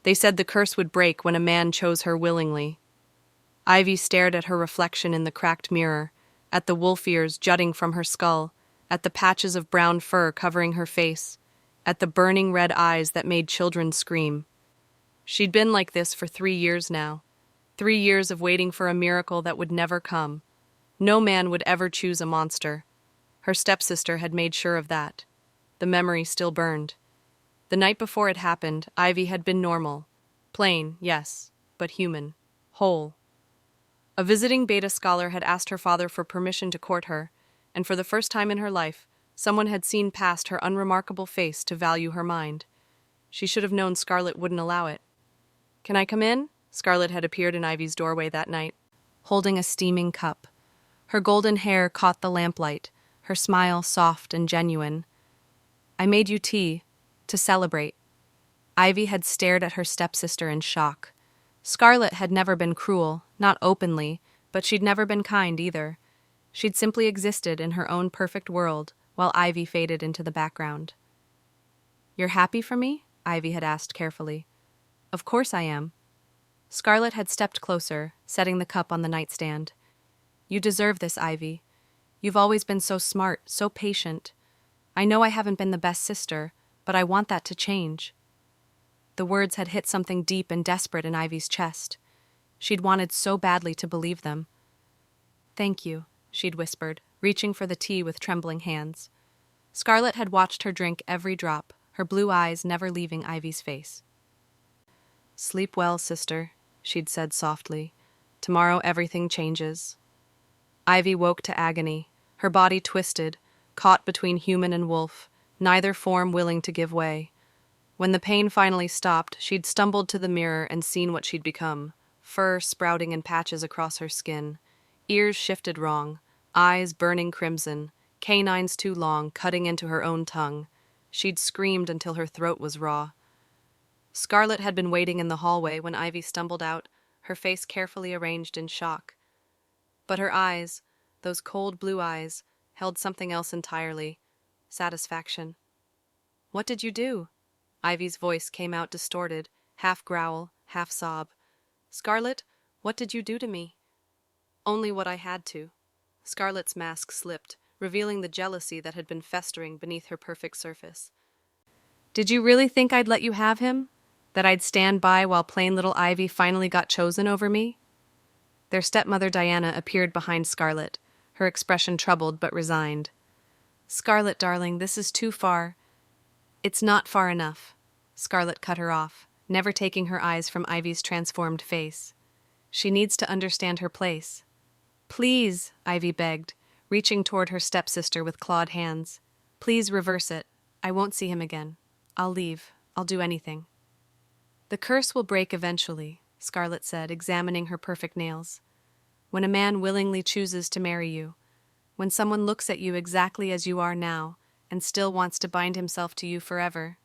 They said the curse would break when a man chose her willingly. Ivy stared at her reflection in the cracked mirror, at the wolf ears jutting from her skull, at the patches of brown fur covering her face, at the burning red eyes that made children scream. She'd been like this for 3 years now. 3 years of waiting for a miracle that would never come. No man would ever choose a monster. Her stepsister had made sure of that. The memory still burned. The night before it happened, Ivy had been normal. Plain, yes, but human. Whole. A visiting beta scholar had asked her father for permission to court her, and for the first time in her life, someone had seen past her unremarkable face to value her mind. She should have known Scarlet wouldn't allow it. "Can I come in?" Scarlet had appeared in Ivy's doorway that night, holding a steaming cup. Her golden hair caught the lamplight, her smile soft and genuine. "I made you tea, to celebrate." Ivy had stared at her stepsister in shock. Scarlet had never been cruel, not openly, but she'd never been kind either. She'd simply existed in her own perfect world, while Ivy faded into the background. "You're happy for me?" Ivy had asked carefully. "Of course I am." Scarlet had stepped closer, setting the cup on the nightstand. "You deserve this, Ivy. You've always been so smart, so patient. I know I haven't been the best sister, but I want that to change." The words had hit something deep and desperate in Ivy's chest. She'd wanted so badly to believe them. "Thank you," she'd whispered, reaching for the tea with trembling hands. Scarlet had watched her drink every drop, her blue eyes never leaving Ivy's face. "Sleep well, sister," she'd said softly. "Tomorrow everything changes." Ivy woke to agony, her body twisted, caught between human and wolf, neither form willing to give way. When the pain finally stopped, she'd stumbled to the mirror and seen what she'd become, fur sprouting in patches across her skin, ears shifted wrong, eyes burning crimson, canines too long, cutting into her own tongue. She'd screamed until her throat was raw. Scarlet had been waiting in the hallway when Ivy stumbled out, her face carefully arranged in shock. But her eyes, those cold blue eyes, held something else entirely: satisfaction. "What did you do?" Ivy's voice came out distorted, half growl, half sob. "Scarlet, what did you do to me?" "Only what I had to." Scarlet's mask slipped, revealing the jealousy that had been festering beneath her perfect surface. "Did you really think I'd let you have him? That I'd stand by while plain little Ivy finally got chosen over me?" Their stepmother Diana appeared behind Scarlet, her expression troubled but resigned. "Scarlet, darling, this is too far." "It's not far enough." Scarlet cut her off, never taking her eyes from Ivy's transformed face. "She needs to understand her place." "Please," Ivy begged, reaching toward her stepsister with clawed hands. "Please reverse it. I won't see him again. I'll leave. I'll do anything." "The curse will break eventually," Scarlet said, examining her perfect nails. "When a man willingly chooses to marry you. When someone looks at you exactly as you are now, and still wants to bind himself to you forever."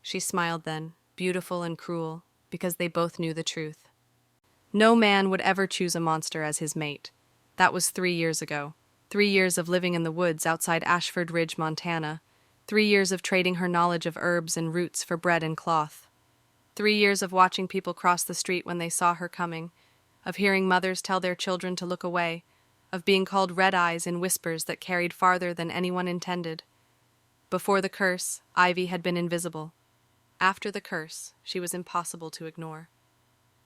She smiled then, beautiful and cruel, because they both knew the truth. No man would ever choose a monster as his mate. That was 3 years ago. 3 years of living in the woods outside Ashford Ridge, Montana. 3 years of trading her knowledge of herbs and roots for bread and cloth. 3 years of watching people cross the street when they saw her coming, of hearing mothers tell their children to look away, of being called red eyes in whispers that carried farther than anyone intended. Before the curse, Ivy had been invisible. After the curse, she was impossible to ignore.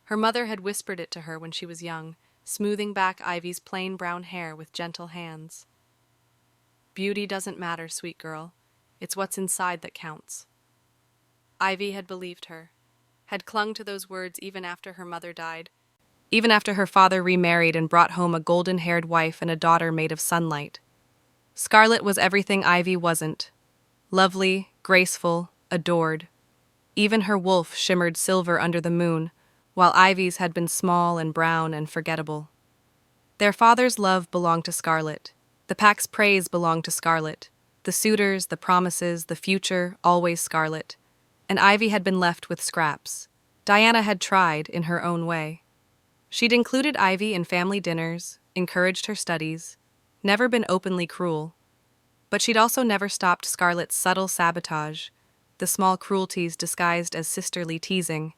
Her mother had whispered it to her when she was young, smoothing back Ivy's plain brown hair with gentle hands. "Beauty doesn't matter, sweet girl. It's what's inside that counts." Ivy had believed her, had clung to those words even after her mother died, even after her father remarried and brought home a golden-haired wife and a daughter made of sunlight. Scarlet was everything Ivy wasn't. Lovely, graceful, adored. Even her wolf shimmered silver under the moon, while Ivy's had been small and brown and forgettable. Their father's love belonged to Scarlet. The pack's praise belonged to Scarlet. The suitors, the promises, the future, always Scarlet. And Ivy had been left with scraps. Diana had tried in her own way. She'd included Ivy in family dinners, encouraged her studies, never been openly cruel. But she'd also never stopped Scarlet's subtle sabotage, the small cruelties disguised as sisterly teasing,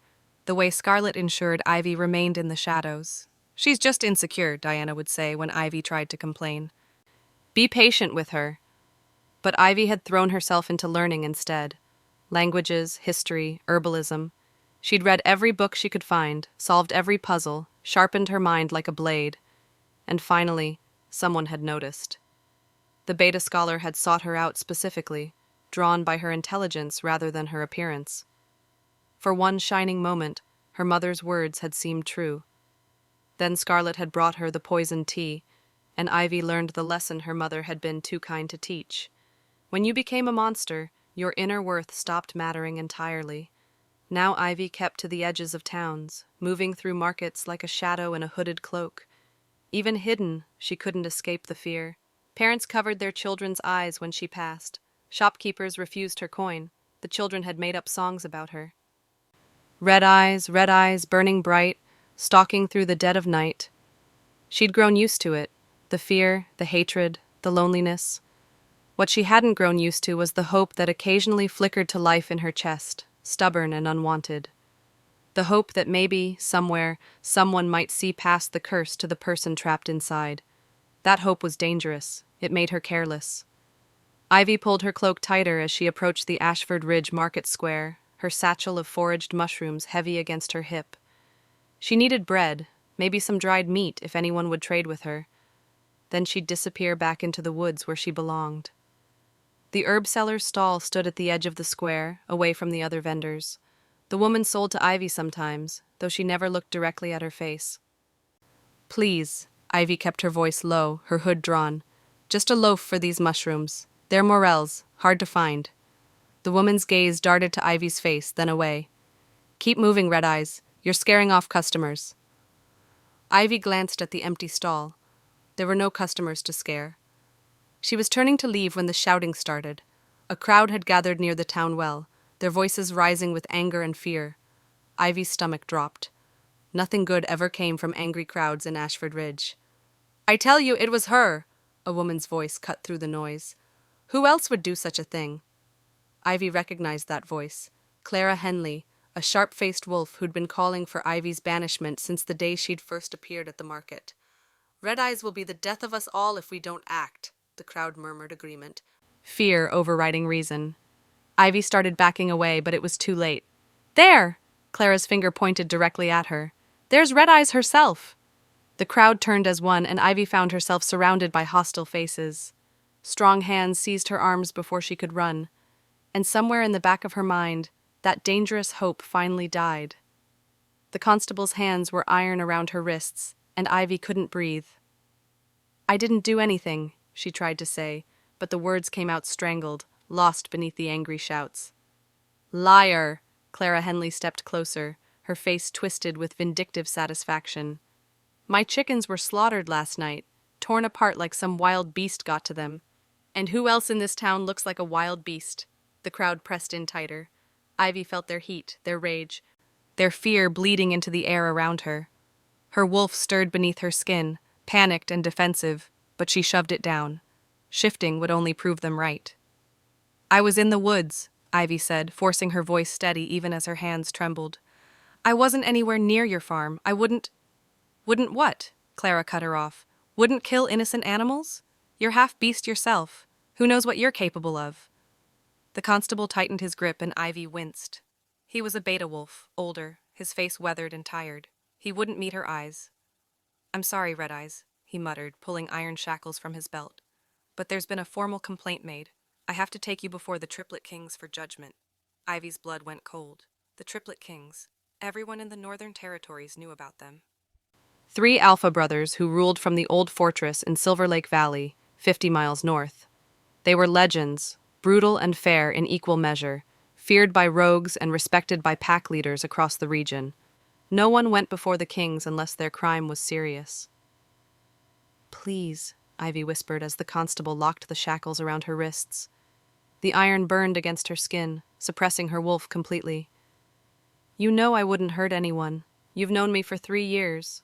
The way Scarlet ensured Ivy remained in the shadows. "She's just insecure," Diana would say when Ivy tried to complain. "Be patient with her." But Ivy had thrown herself into learning instead. Languages, history, herbalism. She'd read every book she could find, solved every puzzle, sharpened her mind like a blade. And finally, someone had noticed. The beta scholar had sought her out specifically, drawn by her intelligence rather than her appearance. For one shining moment, her mother's words had seemed true. Then Scarlet had brought her the poisoned tea, and Ivy learned the lesson her mother had been too kind to teach. When you became a monster, your inner worth stopped mattering entirely. Now Ivy kept to the edges of towns, moving through markets like a shadow in a hooded cloak. Even hidden, she couldn't escape the fear. Parents covered their children's eyes when she passed. Shopkeepers refused her coin. The children had made up songs about her. Red eyes, burning bright, stalking through the dead of night. She'd grown used to it, the fear, the hatred, the loneliness. What she hadn't grown used to was the hope that occasionally flickered to life in her chest, stubborn and unwanted. The hope that maybe, somewhere, someone might see past the curse to the person trapped inside. That hope was dangerous. It made her careless. Ivy pulled her cloak tighter as she approached the Ashford Ridge Market Square, her satchel of foraged mushrooms heavy against her hip. She needed bread, maybe some dried meat if anyone would trade with her. Then she'd disappear back into the woods where she belonged. The herb seller's stall stood at the edge of the square, away from the other vendors. The woman sold to Ivy sometimes, though she never looked directly at her face. "Please," Ivy kept her voice low, her hood drawn. "Just a loaf for these mushrooms. They're morels, hard to find." The woman's gaze darted to Ivy's face, then away. "Keep moving, Red Eyes. You're scaring off customers." Ivy glanced at the empty stall. There were no customers to scare. She was turning to leave when the shouting started. A crowd had gathered near the town well, their voices rising with anger and fear. Ivy's stomach dropped. Nothing good ever came from angry crowds in Ashford Ridge. "I tell you, it was her!" A woman's voice cut through the noise. "Who else would do such a thing?" Ivy recognized that voice. Clara Henley, a sharp-faced wolf who'd been calling for Ivy's banishment since the day she'd first appeared at the market. "Red Eyes will be the death of us all if we don't act," the crowd murmured agreement, fear overriding reason. Ivy started backing away, but it was too late. "There!" Clara's finger pointed directly at her. "There's Red Eyes herself!" The crowd turned as one, and Ivy found herself surrounded by hostile faces. Strong hands seized her arms before she could run. And somewhere in the back of her mind, that dangerous hope finally died. The constable's hands were iron around her wrists, and Ivy couldn't breathe. "I didn't do anything," she tried to say, but the words came out strangled, lost beneath the angry shouts. "Liar!" Clara Henley stepped closer, her face twisted with vindictive satisfaction. "My chickens were slaughtered last night, torn apart like some wild beast got to them. And who else in this town looks like a wild beast?" The crowd pressed in tighter. Ivy felt their heat, their rage, their fear bleeding into the air around her. Her wolf stirred beneath her skin, panicked and defensive, but she shoved it down. Shifting would only prove them right. "I was in the woods," Ivy said, forcing her voice steady even as her hands trembled. "I wasn't anywhere near your farm. I wouldn't—" "Wouldn't what?" Clara cut her off. "Wouldn't kill innocent animals? You're half beast yourself. Who knows what you're capable of?" The constable tightened his grip and Ivy winced. He was a beta wolf, older, his face weathered and tired. He wouldn't meet her eyes. "I'm sorry, Red Eyes," he muttered, pulling iron shackles from his belt. "But there's been a formal complaint made. I have to take you before the Triplet Kings for judgment." Ivy's blood went cold. The Triplet Kings. Everyone in the Northern Territories knew about them. 3 Alpha brothers who ruled from the old fortress in Silver Lake Valley, 50 miles north. They were legends, brutal and fair in equal measure, feared by rogues and respected by pack leaders across the region. No one went before the kings unless their crime was serious. "Please," Ivy whispered as the constable locked the shackles around her wrists. The iron burned against her skin, suppressing her wolf completely. "You know I wouldn't hurt anyone. You've known me for 3 years."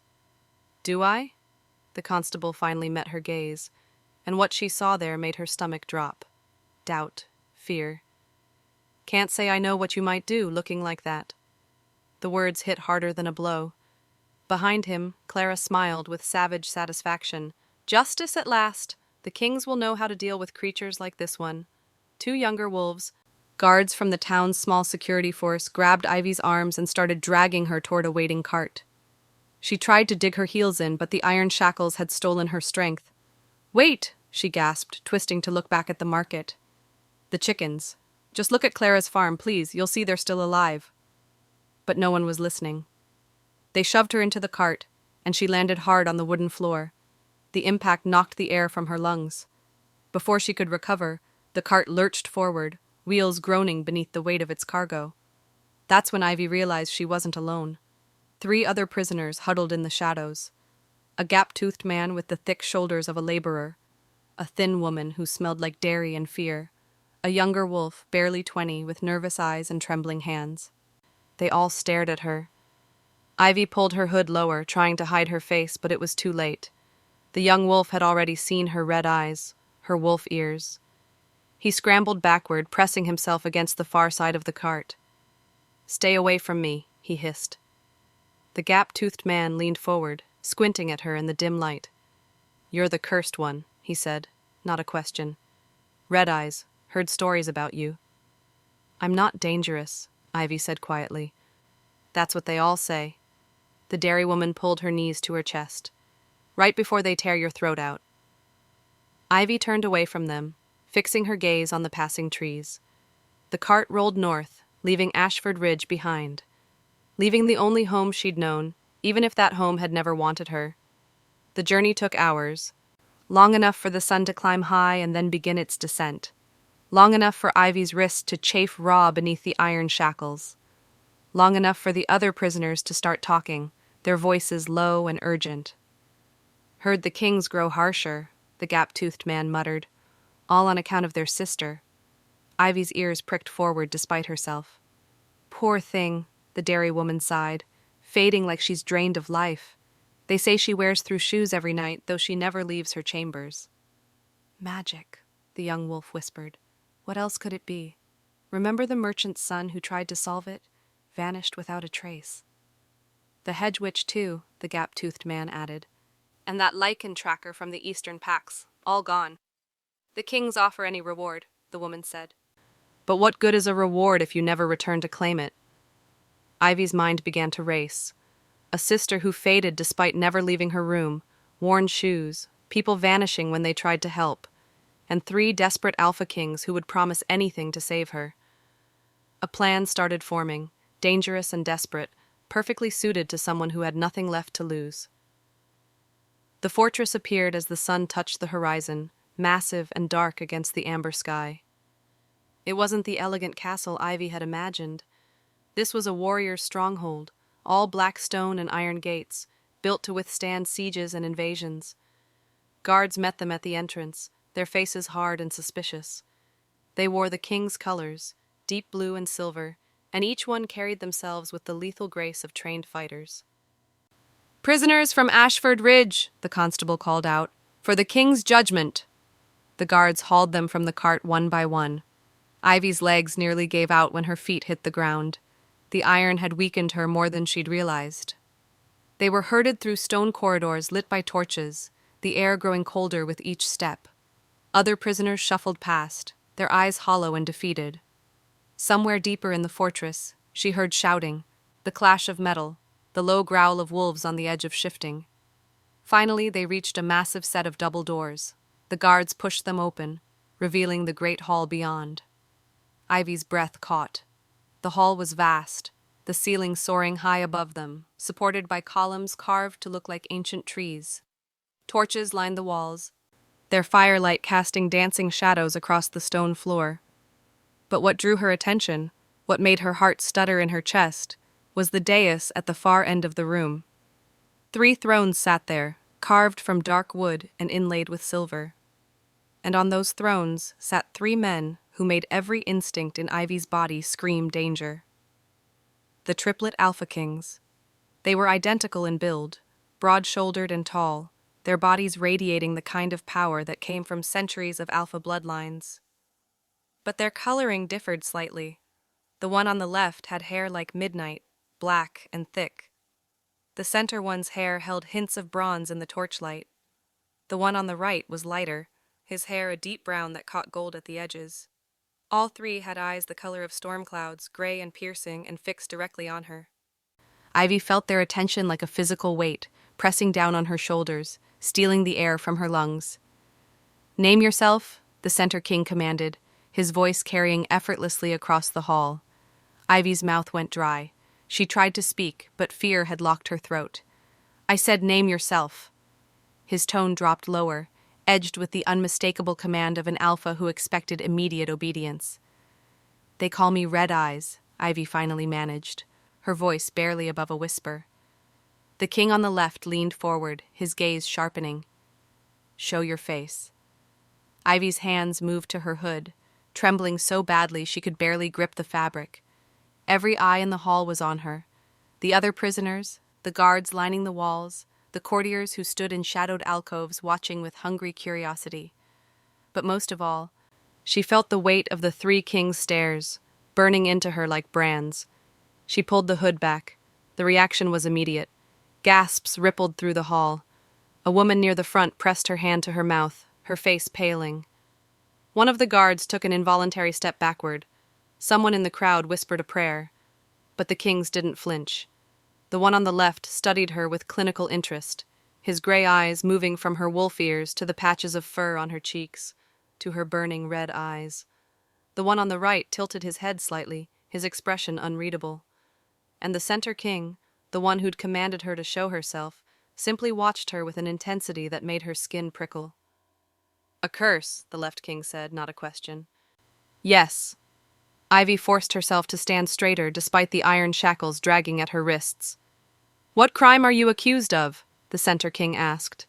"Do I?" The constable finally met her gaze, and what she saw there made her stomach drop. Doubt, fear. "Can't say I know what you might do looking like that." The words hit harder than a blow. Behind him, Clara smiled with savage satisfaction. Justice at last! The kings will know how to deal with creatures like this one. Two younger wolves, guards from the town's small security force, grabbed Ivy's arms and started dragging her toward a waiting cart. She tried to dig her heels in, but the iron shackles had stolen her strength. "Wait!" she gasped, twisting to look back at the market. "The chickens. Just look at Clara's farm, please. You'll see they're still alive." But no one was listening. They shoved her into the cart, and she landed hard on the wooden floor. The impact knocked the air from her lungs. Before she could recover, the cart lurched forward, wheels groaning beneath the weight of its cargo. That's when Ivy realized she wasn't alone. 3 other prisoners huddled in the shadows. A gap-toothed man with the thick shoulders of a laborer, a thin woman who smelled like dairy and fear, a younger wolf, barely 20, with nervous eyes and trembling hands. They all stared at her. Ivy pulled her hood lower, trying to hide her face, but it was too late. The young wolf had already seen her red eyes, her wolf ears. He scrambled backward, pressing himself against the far side of the cart. "Stay away from me," he hissed. The gap-toothed man leaned forward, squinting at her in the dim light. "You're the cursed one," he said, not a question. "Red eyes, heard stories about you." "I'm not dangerous," Ivy said quietly. "That's what they all say." The dairy woman pulled her knees to her chest. "Right before they tear your throat out." Ivy turned away from them, fixing her gaze on the passing trees. The cart rolled north, leaving Ashford Ridge behind. Leaving the only home she'd known, even if that home had never wanted her. The journey took hours, long enough for the sun to climb high and then begin its descent, long enough for Ivy's wrists to chafe raw beneath the iron shackles, long enough for the other prisoners to start talking, their voices low and urgent. "Heard the kings grow harsher," the gap-toothed man muttered, "all on account of their sister." Ivy's ears pricked forward despite herself. "Poor thing," the dairy woman sighed, "fading like she's drained of life. They say she wears through shoes every night, though she never leaves her chambers." "Magic," the young wolf whispered. "What else could it be? Remember the merchant's son who tried to solve it? Vanished without a trace." "The hedge witch, too," the gap-toothed man added. "And that lichen tracker from the eastern packs, all gone." "The kings offer any reward," the woman said. "But what good is a reward if you never return to claim it?" Ivy's mind began to race. A sister who faded despite never leaving her room, worn shoes, people vanishing when they tried to help, and 3 desperate Alpha Kings who would promise anything to save her. A plan started forming, dangerous and desperate, perfectly suited to someone who had nothing left to lose. The fortress appeared as the sun touched the horizon, massive and dark against the amber sky. It wasn't the elegant castle Ivy had imagined. This was a warrior's stronghold, all black stone and iron gates, built to withstand sieges and invasions. Guards met them at the entrance, their faces hard and suspicious. They wore the king's colors, deep blue and silver, and each one carried themselves with the lethal grace of trained fighters. "Prisoners from Ashford Ridge," the constable called out, "for the king's judgment." The guards hauled them from the cart one by one. Ivy's legs nearly gave out when her feet hit the ground. The iron had weakened her more than she'd realized. They were herded through stone corridors lit by torches, the air growing colder with each step. Other prisoners shuffled past, their eyes hollow and defeated. Somewhere deeper in the fortress, she heard shouting, the clash of metal, the low growl of wolves on the edge of shifting. Finally, they reached a massive set of double doors. The guards pushed them open, revealing the great hall beyond. Ivy's breath caught. The hall was vast, the ceiling soaring high above them, supported by columns carved to look like ancient trees. Torches lined the walls, their firelight casting dancing shadows across the stone floor. But what drew her attention, what made her heart stutter in her chest, was the dais at the far end of the room. 3 thrones sat there, carved from dark wood and inlaid with silver. And on those thrones sat 3 men who made every instinct in Ivy's body scream danger. The Triplet Alpha Kings. They were identical in build, broad-shouldered and tall, their bodies radiating the kind of power that came from centuries of alpha bloodlines. But their coloring differed slightly. The one on the left had hair like midnight, black and thick. The center one's hair held hints of bronze in the torchlight. The one on the right was lighter, his hair a deep brown that caught gold at the edges. All three had eyes the color of storm clouds, gray and piercing, and fixed directly on her. Ivy felt their attention like a physical weight, pressing down on her shoulders, stealing the air from her lungs. "Name yourself," the Center King commanded, his voice carrying effortlessly across the hall. Ivy's mouth went dry. She tried to speak, but fear had locked her throat. "I said name yourself." His tone dropped lower, edged with the unmistakable command of an alpha who expected immediate obedience. "They call me Red Eyes," Ivy finally managed, her voice barely above a whisper. The king on the left leaned forward, his gaze sharpening. "Show your face." Ivy's hands moved to her hood, trembling so badly she could barely grip the fabric. Every eye in the hall was on her. The other prisoners, the guards lining the walls, the courtiers who stood in shadowed alcoves watching with hungry curiosity. But most of all, she felt the weight of the three kings' stares, burning into her like brands. She pulled the hood back. The reaction was immediate. Gasps rippled through the hall. A woman near the front pressed her hand to her mouth, her face paling. One of the guards took an involuntary step backward. Someone in the crowd whispered a prayer. But the kings didn't flinch. The one on the left studied her with clinical interest, his gray eyes moving from her wolf ears to the patches of fur on her cheeks, to her burning red eyes. The one on the right tilted his head slightly, his expression unreadable. And the Center King, the one who'd commanded her to show herself, simply watched her with an intensity that made her skin prickle. "A curse," the left king said, not a question. "Yes." Ivy forced herself to stand straighter despite the iron shackles dragging at her wrists. "What crime are you accused of?" the Center King asked.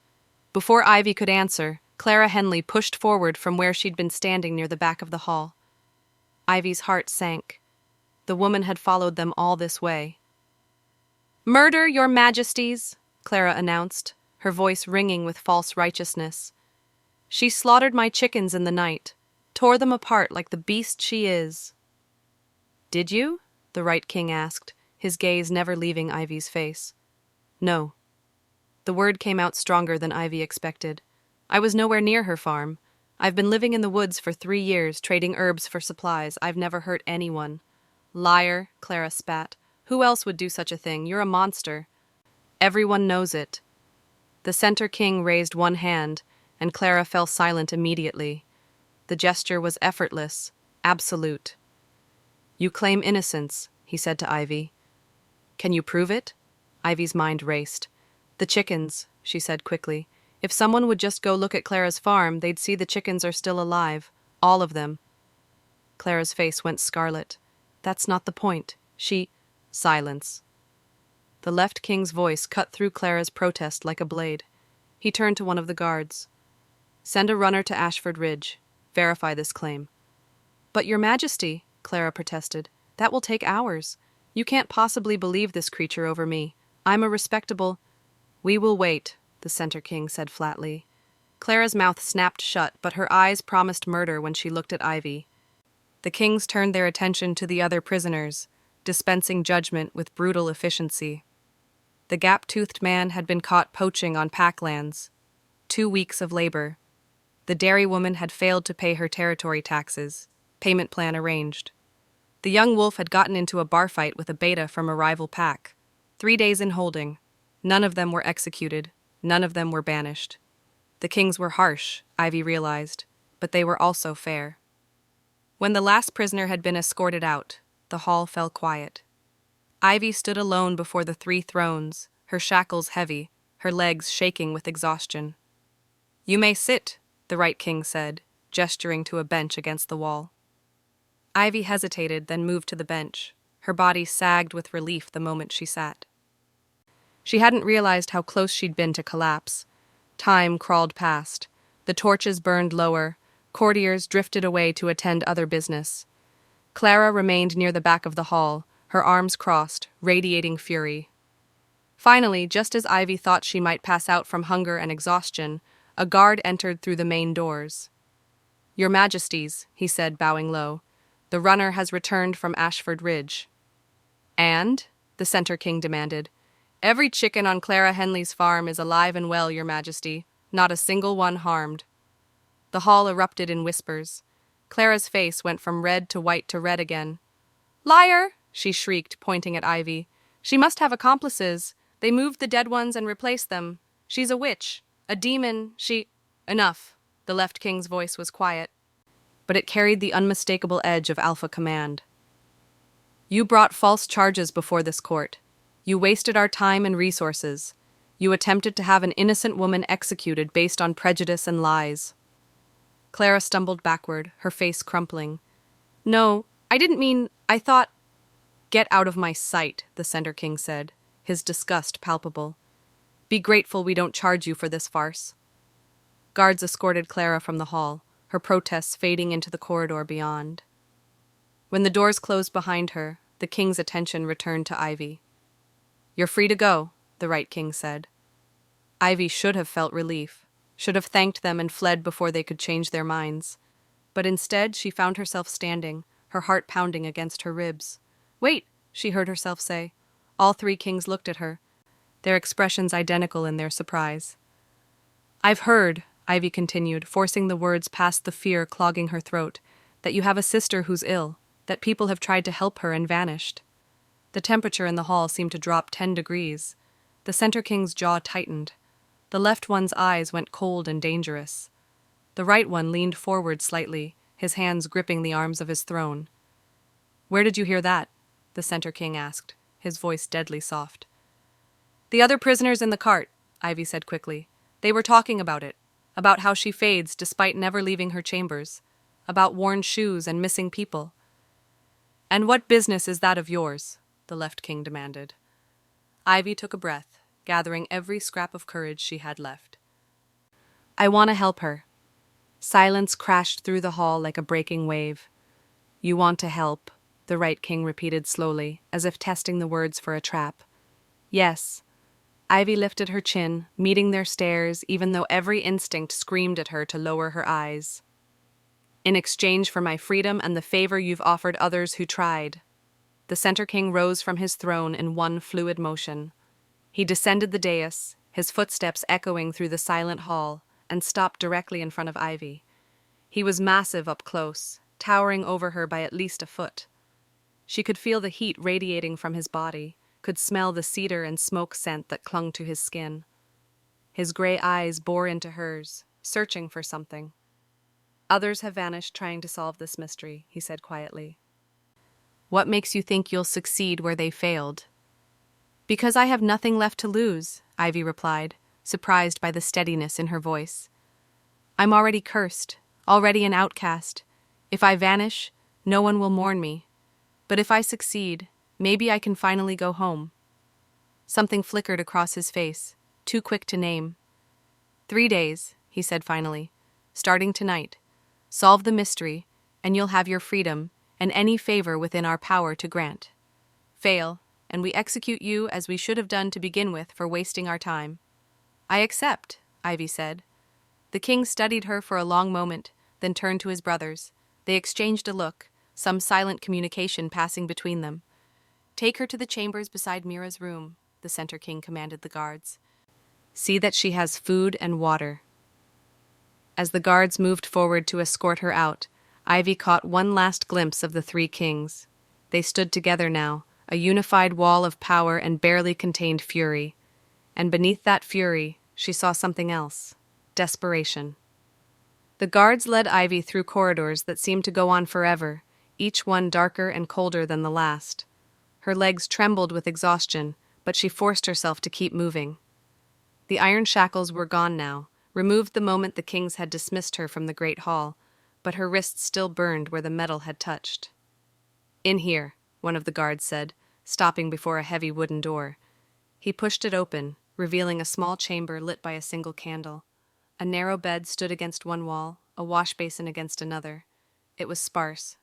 Before Ivy could answer, Clara Henley pushed forward from where she'd been standing near the back of the hall. Ivy's heart sank. The woman had followed them all this way. "Murder, your majesties," Clara announced, her voice ringing with false righteousness. "She slaughtered my chickens in the night, tore them apart like the beast she is." "Did you?" the right king asked, his gaze never leaving Ivy's face. "No." The word came out stronger than Ivy expected. "I was nowhere near her farm. I've been living in the woods for 3 years, trading herbs for supplies. I've never hurt anyone." "Liar," Clara spat. "Who else would do such a thing? You're a monster." "Everyone knows it." The Center King raised one hand, and Clara fell silent immediately. The gesture was effortless, absolute. "You claim innocence," he said to Ivy. "Can you prove it?" Ivy's mind raced. "The chickens," she said quickly. "If someone would just go look at Clara's farm, they'd see the chickens are still alive. All of them." Clara's face went scarlet. "That's not the point. Silence." The left king's voice cut through Clara's protest like a blade. He turned to one of the guards. "Send a runner to Ashford Ridge. Verify this claim." "But, Your Majesty," Clara protested, "that will take hours. You can't possibly believe this creature over me. I'm a respectable—" "We will wait," the Center King said flatly. Clara's mouth snapped shut, but her eyes promised murder when she looked at Ivy. The kings turned their attention to the other prisoners, dispensing judgment with brutal efficiency. The gap-toothed man had been caught poaching on packlands. 2 weeks of labor. The dairy woman had failed to pay her territory taxes. Payment plan arranged. The young wolf had gotten into a bar fight with a beta from a rival pack. 3 days in holding. None of them were executed. None of them were banished. The kings were harsh, Ivy realized, but they were also fair. When the last prisoner had been escorted out, the hall fell quiet. Ivy stood alone before the 3 thrones, her shackles heavy, her legs shaking with exhaustion. "You may sit," the right king said, gesturing to a bench against the wall. Ivy hesitated, then moved to the bench. Her body sagged with relief the moment she sat. She hadn't realized how close she'd been to collapse. Time crawled past. The torches burned lower. Courtiers drifted away to attend other business. Clara remained near the back of the hall, her arms crossed, radiating fury. Finally, just as Ivy thought she might pass out from hunger and exhaustion, a guard entered through the main doors. "Your Majesties," he said, bowing low, "the runner has returned from Ashford Ridge." "And?" the Center King demanded. Every chicken on Clara Henley's farm is alive and well, Your Majesty. Not a single one harmed. The hall erupted in whispers. Clara's face went from red to white to red again. Liar! She shrieked, pointing at Ivy. She must have accomplices. They moved the dead ones and replaced them. She's a witch, a demon, Enough. The Left King's voice was quiet, but it carried the unmistakable edge of alpha command. You brought false charges before this court. You wasted our time and resources. You attempted to have an innocent woman executed based on prejudice and lies. Clara stumbled backward, her face crumpling. No, I didn't mean, I thought... Get out of my sight, the Center King said, his disgust palpable. Be grateful we don't charge you for this farce. Guards escorted Clara from the hall, her protests fading into the corridor beyond. When the doors closed behind her, the king's attention returned to Ivy. You're free to go, the Right King said. Ivy should have felt relief, should have thanked them and fled before they could change their minds. But instead, she found herself standing, her heart pounding against her ribs. Wait, she heard herself say. All three kings looked at her, their expressions identical in their surprise. I've heard, Ivy continued, forcing the words past the fear clogging her throat, that you have a sister who's ill, that people have tried to help her and vanished. The temperature in the hall seemed to drop 10 degrees. The Center King's jaw tightened. The left one's eyes went cold and dangerous. The right one leaned forward slightly, his hands gripping the arms of his throne. Where did you hear that? The Center King asked, his voice deadly soft. The other prisoners in the cart, Ivy said quickly. They were talking about it, about how she fades despite never leaving her chambers, about worn shoes and missing people. And what business is that of yours? The Left King demanded. Ivy took a breath, gathering every scrap of courage she had left. I want to help her. Silence crashed through the hall like a breaking wave. You want to help, the Right King repeated slowly, as if testing the words for a trap. Yes. Ivy lifted her chin, meeting their stares, even though every instinct screamed at her to lower her eyes. In exchange for my freedom and the favor you've offered others who tried. The Center King rose from his throne in one fluid motion. He descended the dais, his footsteps echoing through the silent hall, and stopped directly in front of Ivy. He was massive up close, towering over her by at least a foot. She could feel the heat radiating from his body, could smell the cedar and smoke scent that clung to his skin. His gray eyes bore into hers, searching for something. Others have vanished trying to solve this mystery, he said quietly. What makes you think you'll succeed where they failed? Because I have nothing left to lose, Ivy replied, surprised by the steadiness in her voice. I'm already cursed, already an outcast. If I vanish, no one will mourn me. But if I succeed, maybe I can finally go home. Something flickered across his face, too quick to name. 3 days, he said finally, starting tonight. Solve the mystery, and you'll have your freedom and any favor within our power to grant. Fail, and we execute you as we should have done to begin with for wasting our time. I accept, Ivy said. The king studied her for a long moment, then turned to his brothers. They exchanged a look, some silent communication passing between them. Take her to the chambers beside Mira's room, the Center King commanded the guards. See that she has food and water. As the guards moved forward to escort her out, Ivy caught one last glimpse of the three kings. They stood together now, a unified wall of power and barely contained fury. And beneath that fury, she saw something else. Desperation. The guards led Ivy through corridors that seemed to go on forever, each one darker and colder than the last. Her legs trembled with exhaustion, but she forced herself to keep moving. The iron shackles were gone now, removed the moment the kings had dismissed her from the great hall, but her wrists still burned where the metal had touched. In here, one of the guards said, stopping before a heavy wooden door. He pushed it open, revealing a small chamber lit by a single candle. A narrow bed stood against one wall, a wash basin against another. It was sparse,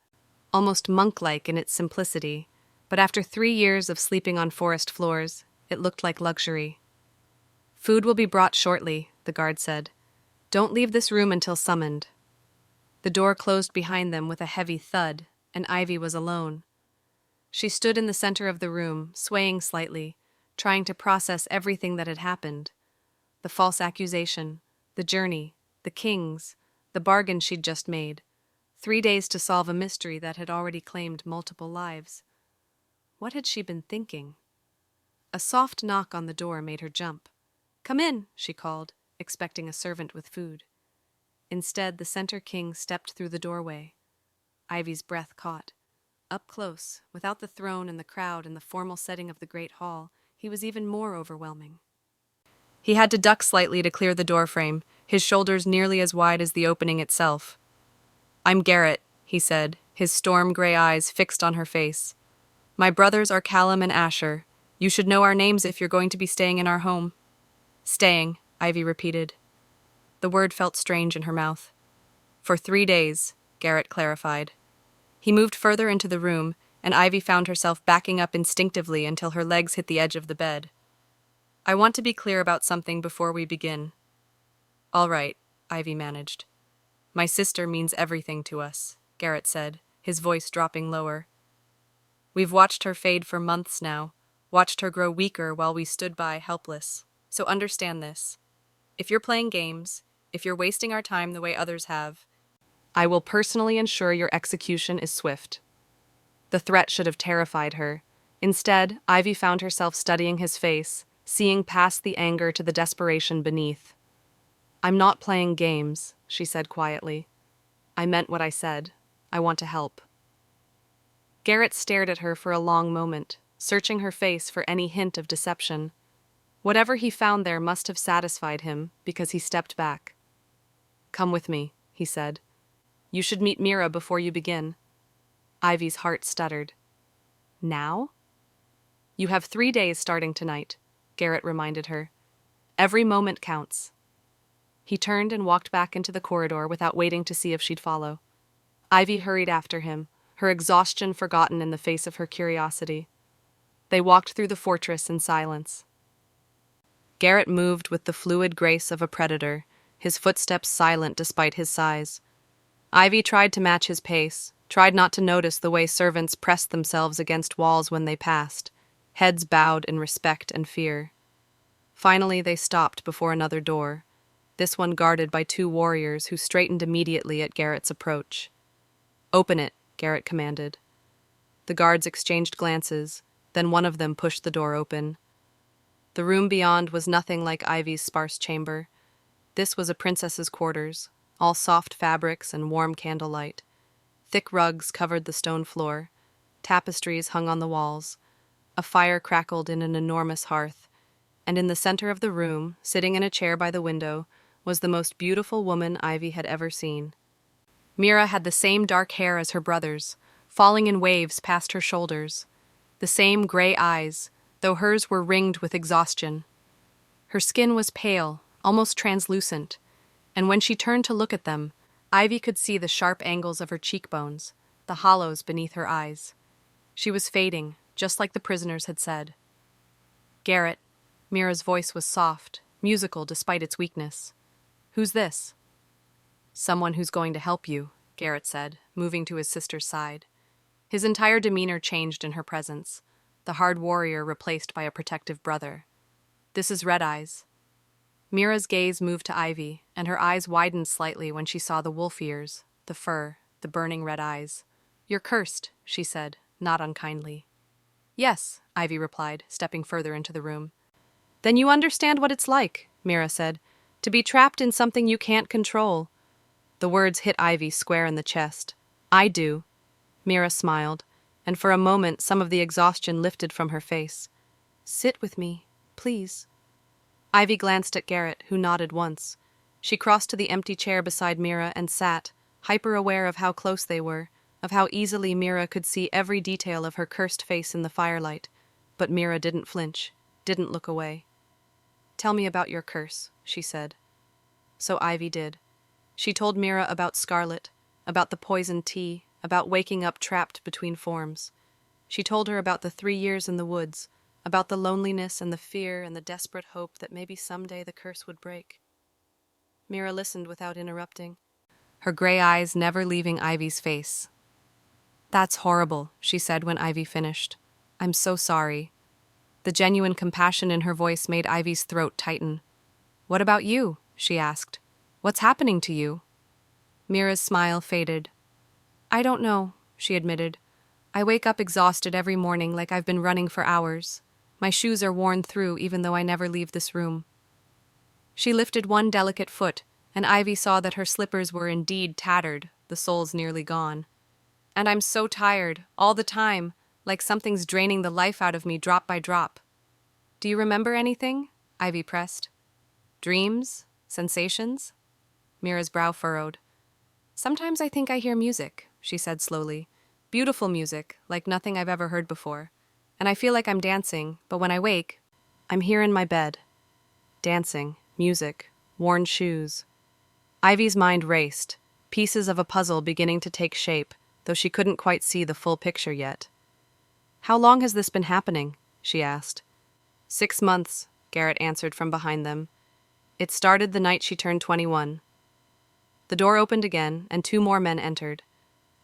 almost monk-like in its simplicity, but after 3 years of sleeping on forest floors, it looked like luxury. Food will be brought shortly, the guard said. Don't leave this room until summoned. The door closed behind them with a heavy thud, and Ivy was alone. She stood in the center of the room, swaying slightly, trying to process everything that had happened. The false accusation, the journey, the kings, the bargain she'd just made. 3 days to solve a mystery that had already claimed multiple lives. What had she been thinking? A soft knock on the door made her jump. "Come in," she called, expecting a servant with food. Instead, the Center King stepped through the doorway. Ivy's breath caught. Up close, without the throne and the crowd and the formal setting of the Great Hall, he was even more overwhelming. He had to duck slightly to clear the doorframe, his shoulders nearly as wide as the opening itself. "I'm Garrett," he said, his storm gray eyes fixed on her face. "My brothers are Callum and Asher. You should know our names if you're going to be staying in our home." "Staying," Ivy repeated. The word felt strange in her mouth. "For 3 days," Garrett clarified. He moved further into the room, and Ivy found herself backing up instinctively until her legs hit the edge of the bed. "I want to be clear about something before we begin." "All right," Ivy managed. "My sister means everything to us," Garrett said, his voice dropping lower. "We've watched her fade for months now, watched her grow weaker while we stood by helpless. So understand this. If you're playing games, if you're wasting our time the way others have, I will personally ensure your execution is swift." The threat should have terrified her. Instead, Ivy found herself studying his face, seeing past the anger to the desperation beneath. "I'm not playing games," she said quietly. "I meant what I said. I want to help." Garrett stared at her for a long moment, searching her face for any hint of deception. Whatever he found there must have satisfied him, because he stepped back. "Come with me," he said. "You should meet Mira before you begin." Ivy's heart stuttered. "Now?" "You have 3 days starting tonight," Garrett reminded her. "Every moment counts." He turned and walked back into the corridor without waiting to see if she'd follow. Ivy hurried after him, her exhaustion forgotten in the face of her curiosity. They walked through the fortress in silence. Garrett moved with the fluid grace of a predator, his footsteps silent despite his size. Ivy tried to match his pace, tried not to notice the way servants pressed themselves against walls when they passed, heads bowed in respect and fear. Finally, they stopped before another door, this one guarded by 2 warriors who straightened immediately at Garrett's approach. "Open it," Garrett commanded. The guards exchanged glances, then one of them pushed the door open. The room beyond was nothing like Ivy's sparse chamber. This was a princess's quarters, all soft fabrics and warm candlelight. Thick rugs covered the stone floor, tapestries hung on the walls, a fire crackled in an enormous hearth, and in the center of the room, sitting in a chair by the window, was the most beautiful woman Ivy had ever seen. Mira had the same dark hair as her brothers, falling in waves past her shoulders, the same gray eyes, though hers were ringed with exhaustion. Her skin was pale, almost translucent, and when she turned to look at them, Ivy could see the sharp angles of her cheekbones, the hollows beneath her eyes. She was fading, just like the prisoners had said. "Garrett," Mira's voice was soft, musical despite its weakness. "Who's this?" "Someone who's going to help you," Garrett said, moving to his sister's side. His entire demeanor changed in her presence, the hard warrior replaced by a protective brother. "This is Red Eyes." Mira's gaze moved to Ivy, and her eyes widened slightly when she saw the wolf ears, the fur, the burning red eyes. "You're cursed," she said, not unkindly. "Yes," Ivy replied, stepping further into the room. "Then you understand what it's like," Mira said, "to be trapped in something you can't control." The words hit Ivy square in the chest. "I do." Mira smiled, and for a moment some of the exhaustion lifted from her face. "Sit with me, please." Ivy glanced at Garrett, who nodded once. She crossed to the empty chair beside Mira and sat, hyper-aware of how close they were, of how easily Mira could see every detail of her cursed face in the firelight. But Mira didn't flinch, didn't look away. "Tell me about your curse," she said. So Ivy did. She told Mira about Scarlet, about the poisoned tea, about waking up trapped between forms. She told her about the 3 years in the woods, about the loneliness and the fear and the desperate hope that maybe someday the curse would break. Mira listened without interrupting, her gray eyes never leaving Ivy's face. That's horrible, she said when Ivy finished. I'm so sorry. The genuine compassion in her voice made Ivy's throat tighten. What about you? She asked. What's happening to you? Mira's smile faded. I don't know, she admitted. I wake up exhausted every morning like I've been running for hours. My shoes are worn through even though I never leave this room. She lifted one delicate foot, and Ivy saw that her slippers were indeed tattered, the soles nearly gone. And I'm so tired, all the time, like something's draining the life out of me drop by drop. Do you remember anything? Ivy pressed. Dreams? Sensations? Mira's brow furrowed. Sometimes I think I hear music, she said slowly. Beautiful music, like nothing I've ever heard before. And I feel like I'm dancing, but when I wake, I'm here in my bed. Dancing, music, worn shoes. Ivy's mind raced, pieces of a puzzle beginning to take shape, though she couldn't quite see the full picture yet. How long has this been happening? She asked. 6 months, Garrett answered from behind them. It started the night she turned 21. The door opened again, and 2 more men entered.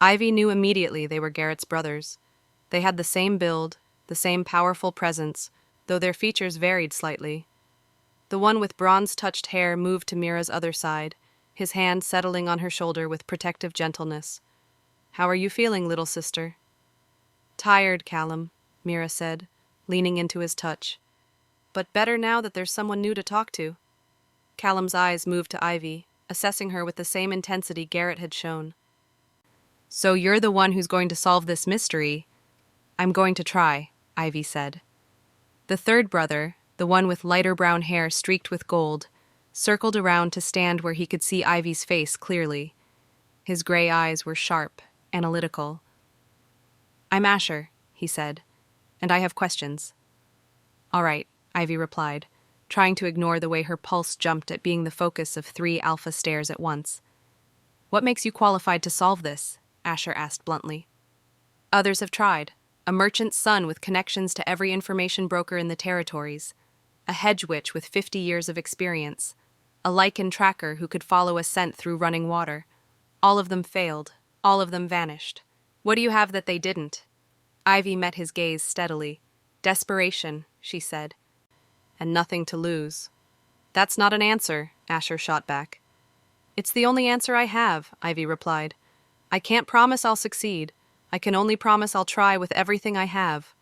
Ivy knew immediately they were Garrett's brothers. They had the same build, the same powerful presence, though their features varied slightly. The one with bronze-touched hair moved to Mira's other side, his hand settling on her shoulder with protective gentleness. How are you feeling, little sister? Tired, Callum, Mira said, leaning into his touch. But better now that there's someone new to talk to. Callum's eyes moved to Ivy, assessing her with the same intensity Garrett had shown. So you're the one who's going to solve this mystery? I'm going to try, Ivy said. The third brother, the one with lighter brown hair streaked with gold, circled around to stand where he could see Ivy's face clearly. His gray eyes were sharp, analytical. I'm Asher, he said, and I have questions. All right, Ivy replied, trying to ignore the way her pulse jumped at being the focus of 3 alpha stares at once. What makes you qualified to solve this? Asher asked bluntly. Others have tried. A merchant's son with connections to every information broker in the territories. A hedge witch with 50 years of experience. A lichen tracker who could follow a scent through running water. All of them failed. All of them vanished. What do you have that they didn't? Ivy met his gaze steadily. Desperation, she said. And nothing to lose. That's not an answer, Asher shot back. It's the only answer I have, Ivy replied. I can't promise I'll succeed. I can only promise I'll try with everything I have.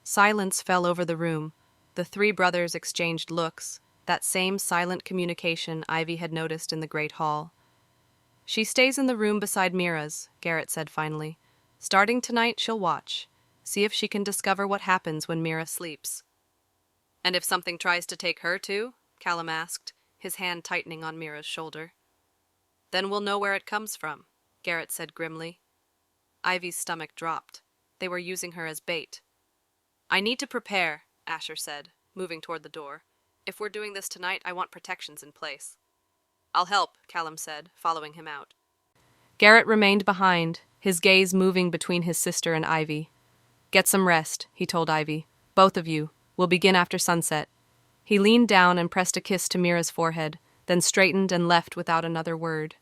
Silence fell over the room. The 3 brothers exchanged looks, that same silent communication Ivy had noticed in the Great Hall. She stays in the room beside Mira's, Garrett said finally. Starting tonight, she'll watch. See if she can discover what happens when Mira sleeps. And if something tries to take her too? Callum asked, his hand tightening on Mira's shoulder. Then we'll know where it comes from, Garrett said grimly. Ivy's stomach dropped. They were using her as bait. I need to prepare, Asher said, moving toward the door. If we're doing this tonight, I want protections in place. I'll help, Callum said, following him out. Garrett remained behind, his gaze moving between his sister and Ivy. Get some rest, he told Ivy. Both of you. We'll begin after sunset. He leaned down and pressed a kiss to Mira's forehead, then straightened and left without another word.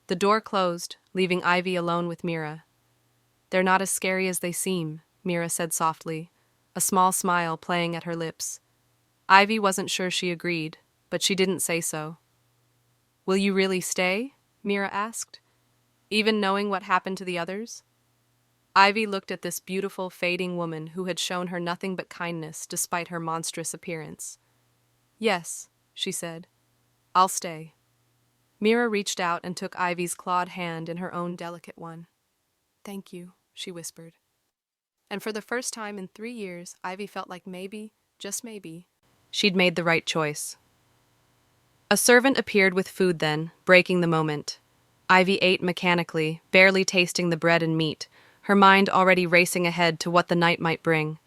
The door closed, leaving Ivy alone with Mira. They're not as scary as they seem, Mira said softly, a small smile playing at her lips. Ivy wasn't sure she agreed, but she didn't say so. Will you really stay? Mira asked, even knowing what happened to the others. Ivy looked at this beautiful, fading woman who had shown her nothing but kindness despite her monstrous appearance. Yes, she said. I'll stay. Mira reached out and took Ivy's clawed hand in her own delicate one. Thank you, she whispered. And for the first time in 3 years, Ivy felt like maybe, just maybe, she'd made the right choice. A servant appeared with food then, breaking the moment. Ivy ate mechanically, barely tasting the bread and meat, her mind already racing ahead to what the night might bring.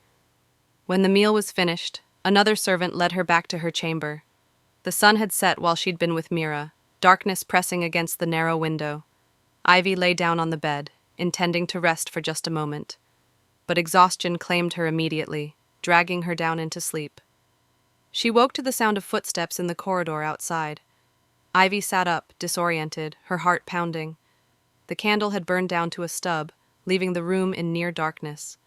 When the meal was finished, another servant led her back to her chamber. The sun had set while she'd been with Mira, darkness pressing against the narrow window. Ivy lay down on the bed, intending to rest for just a moment. But exhaustion claimed her immediately, dragging her down into sleep. She woke to the sound of footsteps in the corridor outside. Ivy sat up, disoriented, her heart pounding. The candle had burned down to a stub, leaving the room in near darkness.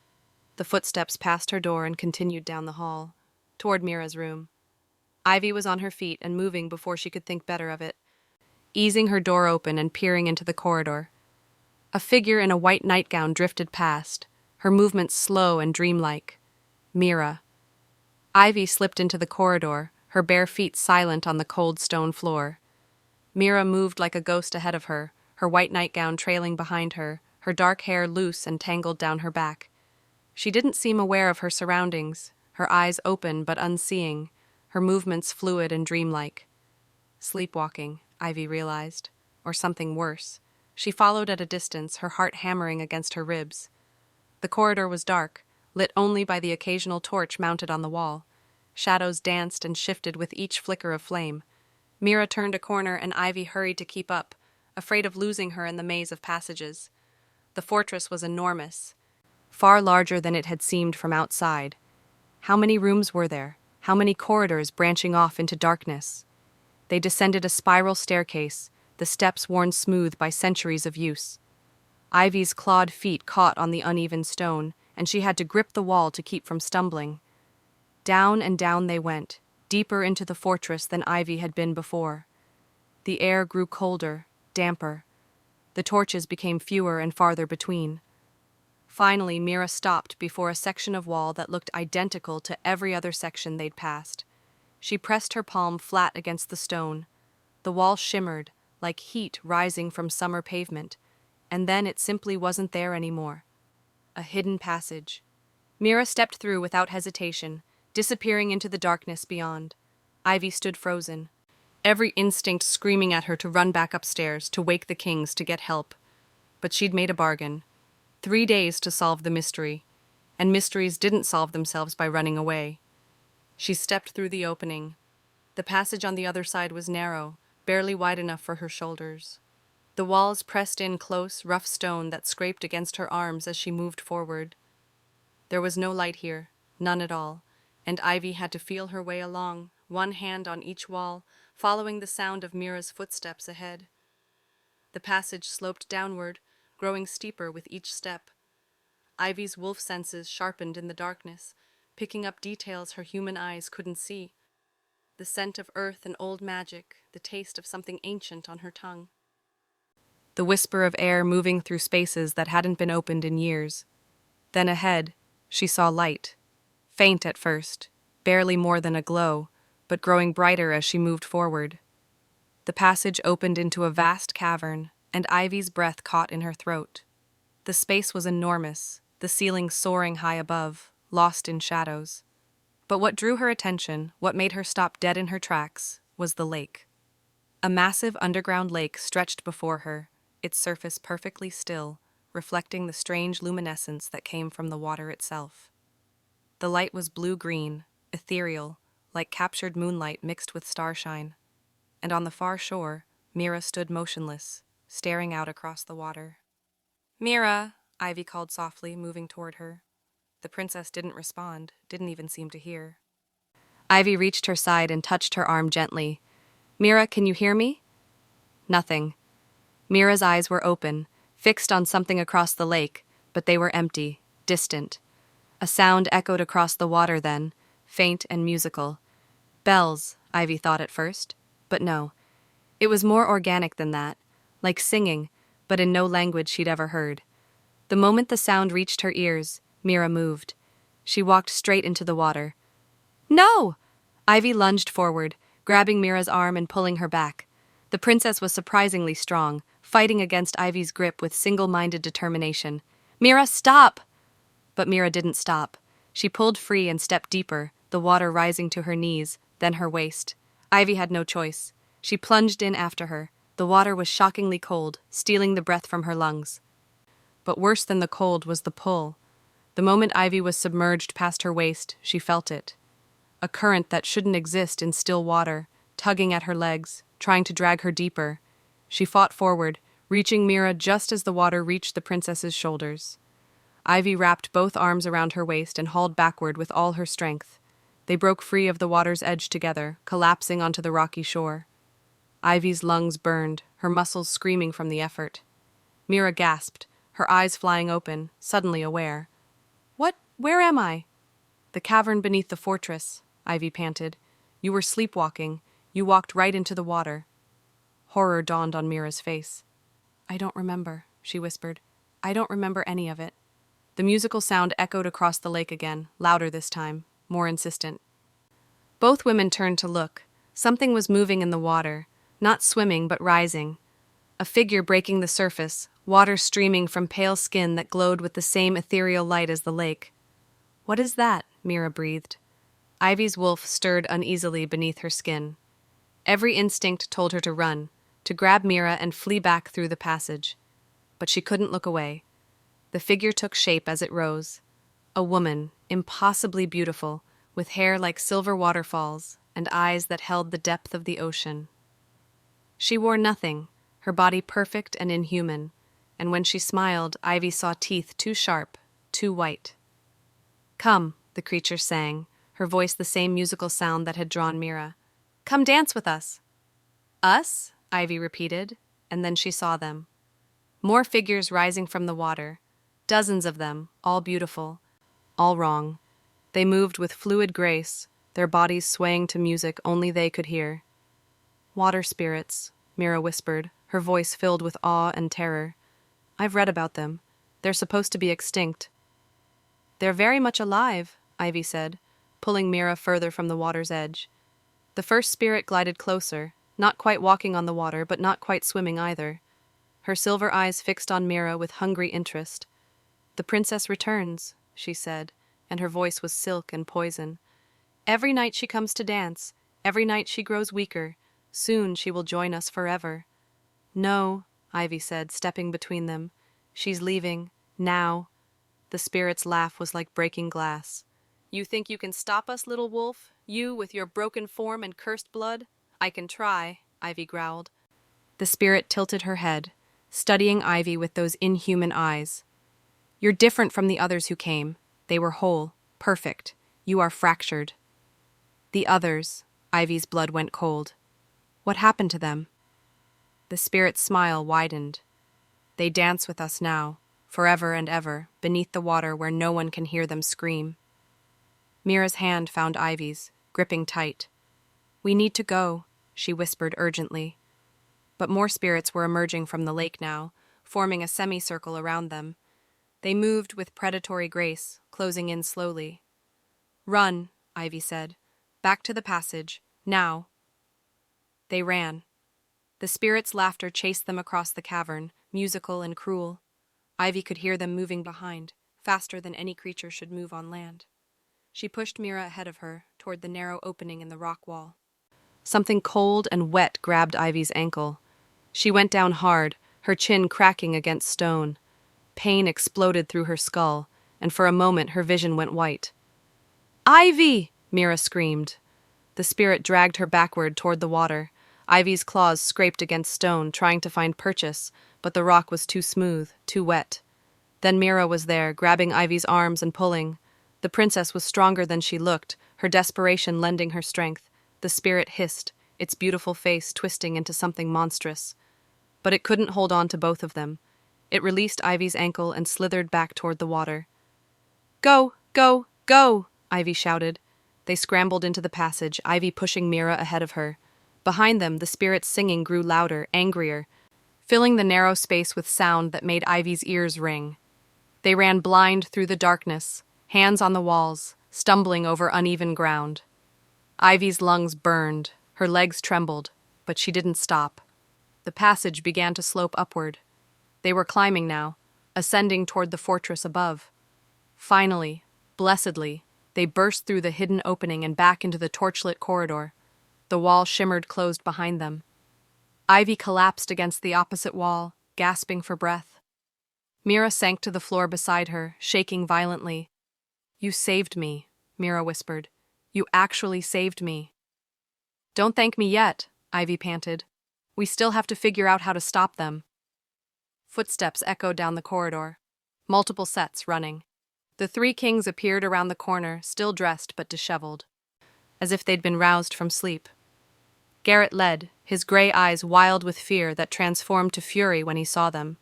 The footsteps passed her door and continued down the hall, toward Mira's room. Ivy was on her feet and moving before she could think better of it, easing her door open and peering into the corridor. A figure in a white nightgown drifted past, her movements slow and dreamlike. Mira. Ivy slipped into the corridor, her bare feet silent on the cold stone floor. Mira moved like a ghost ahead of her white nightgown trailing behind her dark hair loose and tangled down her back. She didn't seem aware of her surroundings, her eyes open but unseeing, her movements fluid and dreamlike. Sleepwalking, Ivy realized, or something worse. She followed at a distance, her heart hammering against her ribs. The corridor was dark, lit only by the occasional torch mounted on the wall. Shadows danced and shifted with each flicker of flame. Mira turned a corner and Ivy hurried to keep up, afraid of losing her in the maze of passages. The fortress was enormous, far larger than it had seemed from outside. How many rooms were there? How many corridors branching off into darkness? They descended a spiral staircase, the steps worn smooth by centuries of use. Ivy's clawed feet caught on the uneven stone, and she had to grip the wall to keep from stumbling. Down and down they went, deeper into the fortress than Ivy had been before. The air grew colder, damper. The torches became fewer and farther between. Finally, Mira stopped before a section of wall that looked identical to every other section they'd passed. She pressed her palm flat against the stone. The wall shimmered, like heat rising from summer pavement, and then it simply wasn't there anymore. A hidden passage. Mira stepped through without hesitation, disappearing into the darkness beyond. Ivy stood frozen, every instinct screaming at her to run back upstairs, to wake the Kings, to get help. But she'd made a bargain. 3 days to solve the mystery, and mysteries didn't solve themselves by running away. She stepped through the opening. The passage on the other side was narrow, barely wide enough for her shoulders. The walls pressed in close, rough stone that scraped against her arms as she moved forward. There was no light here, none at all, and Ivy had to feel her way along, one hand on each wall, following the sound of Mira's footsteps ahead. The passage sloped downward, growing steeper with each step. Ivy's wolf senses sharpened in the darkness, picking up details her human eyes couldn't see. The scent of earth and old magic, the taste of something ancient on her tongue. The whisper of air moving through spaces that hadn't been opened in years. Then ahead, she saw light. Faint at first, barely more than a glow, but growing brighter as she moved forward. The passage opened into a vast cavern, and Ivy's breath caught in her throat. The space was enormous, the ceiling soaring high above, lost in shadows. But what drew her attention, what made her stop dead in her tracks, was the lake. A massive underground lake stretched before her, its surface perfectly still, reflecting the strange luminescence that came from the water itself. The light was blue-green, ethereal, like captured moonlight mixed with starshine. And on the far shore, Mira stood motionless, staring out across the water. "Mira," Ivy called softly, moving toward her. The princess didn't respond, didn't even seem to hear. Ivy reached her side and touched her arm gently. "Mira, can you hear me?" Nothing. Mira's eyes were open, fixed on something across the lake, but they were empty, distant. A sound echoed across the water then, faint and musical. Bells, Ivy thought at first, but no. It was more organic than that, like singing, but in no language she'd ever heard. The moment the sound reached her ears, Mira moved. She walked straight into the water. "No!" Ivy lunged forward, grabbing Mira's arm and pulling her back. The princess was surprisingly strong, fighting against Ivy's grip with single-minded determination. "Mira, stop!" But Mira didn't stop. She pulled free and stepped deeper, the water rising to her knees, then her waist. Ivy had no choice. She plunged in after her. The water was shockingly cold, stealing the breath from her lungs. But worse than the cold was the pull. The moment Ivy was submerged past her waist, she felt it. A current that shouldn't exist in still water, tugging at her legs, trying to drag her deeper. She fought forward, reaching Mira just as the water reached the princess's shoulders. Ivy wrapped both arms around her waist and hauled backward with all her strength. They broke free of the water's edge together, collapsing onto the rocky shore. Ivy's lungs burned, her muscles screaming from the effort. Mira gasped, her eyes flying open, suddenly aware. "What? Where am I?" "The cavern beneath the fortress," Ivy panted. "You were sleepwalking. You walked right into the water." Horror dawned on Mira's face. "I don't remember," she whispered. "I don't remember any of it." The musical sound echoed across the lake again, louder this time, more insistent. Both women turned to look. Something was moving in the water, not swimming but rising. A figure breaking the surface, water streaming from pale skin that glowed with the same ethereal light as the lake. "What is that?" Mira breathed. Ivy's wolf stirred uneasily beneath her skin. Every instinct told her to run, to grab Mira and flee back through the passage. But she couldn't look away. The figure took shape as it rose. A woman, impossibly beautiful, with hair like silver waterfalls and eyes that held the depth of the ocean. She wore nothing, her body perfect and inhuman, and when she smiled, Ivy saw teeth too sharp, too white. "Come," the creature sang, her voice the same musical sound that had drawn Mira. "Come dance with us." "Us?" Ivy repeated, and then she saw them. More figures rising from the water. Dozens of them, all beautiful, all wrong. They moved with fluid grace, their bodies swaying to music only they could hear. "Water spirits," Mira whispered, her voice filled with awe and terror. "I've read about them. They're supposed to be extinct." "They're very much alive," Ivy said, pulling Mira further from the water's edge. The first spirit glided closer, not quite walking on the water, but not quite swimming either. Her silver eyes fixed on Mira with hungry interest. "The princess returns," she said, and her voice was silk and poison. "Every night she comes to dance, every night she grows weaker. Soon she will join us forever." "No," Ivy said, stepping between them. "She's leaving, now." The spirit's laugh was like breaking glass. "You think you can stop us, little wolf? You, with your broken form and cursed blood?" "I can try," Ivy growled. The spirit tilted her head, studying Ivy with those inhuman eyes. "You're different from the others who came. They were whole, perfect. You are fractured." "The others," Ivy's blood went cold. "What happened to them?" The spirit's smile widened. "They dance with us now, forever and ever, beneath the water where no one can hear them scream." Mira's hand found Ivy's, gripping tight. "We need to go," she whispered urgently. But more spirits were emerging from the lake now, forming a semicircle around them. They moved with predatory grace, closing in slowly. "Run," Ivy said. "Back to the passage, now." They ran. The spirit's laughter chased them across the cavern, musical and cruel. Ivy could hear them moving behind, faster than any creature should move on land. She pushed Mira ahead of her, toward the narrow opening in the rock wall. Something cold and wet grabbed Ivy's ankle. She went down hard, her chin cracking against stone. Pain exploded through her skull, and for a moment her vision went white. "Ivy!" Mira screamed. The spirit dragged her backward toward the water. Ivy's claws scraped against stone, trying to find purchase, but the rock was too smooth, too wet. Then Mira was there, grabbing Ivy's arms and pulling. The princess was stronger than she looked, her desperation lending her strength. The spirit hissed, its beautiful face twisting into something monstrous. But it couldn't hold on to both of them. It released Ivy's ankle and slithered back toward the water. "Go, go, go!" Ivy shouted. They scrambled into the passage, Ivy pushing Mira ahead of her. Behind them, the spirit's singing grew louder, angrier, filling the narrow space with sound that made Ivy's ears ring. They ran blind through the darkness, hands on the walls, stumbling over uneven ground. Ivy's lungs burned, her legs trembled, but she didn't stop. The passage began to slope upward. They were climbing now, ascending toward the fortress above. Finally, blessedly, they burst through the hidden opening and back into the torchlit corridor. The wall shimmered closed behind them. Ivy collapsed against the opposite wall, gasping for breath. Mira sank to the floor beside her, shaking violently. "You saved me," Mira whispered. "You actually saved me." "Don't thank me yet," Ivy panted. "We still have to figure out how to stop them." Footsteps echoed down the corridor. Multiple sets running. The three kings appeared around the corner, still dressed but disheveled, as if they'd been roused from sleep. Garrett led, his gray eyes wild with fear that transformed to fury when he saw them.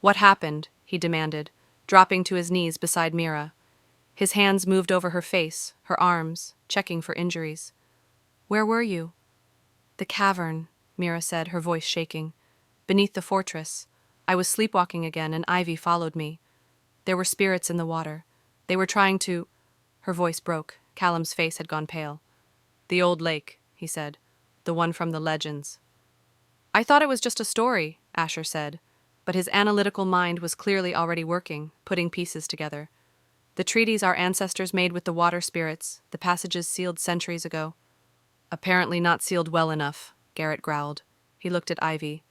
"What happened?" he demanded, dropping to his knees beside Mira. His hands moved over her face, her arms, checking for injuries. "Where were you?" "The cavern," Mira said, her voice shaking. "Beneath the fortress. I was sleepwalking again, and Ivy followed me. There were spirits in the water. They were trying to—" Her voice broke. Callum's face had gone pale. "The old lake," he said. "The one from the legends." "I thought it was just a story," Asher said, but his analytical mind was clearly already working, putting pieces together. "The treaties our ancestors made with the water spirits, the passages sealed centuries ago." "Apparently not sealed well enough," Garrett growled. He looked at Ivy,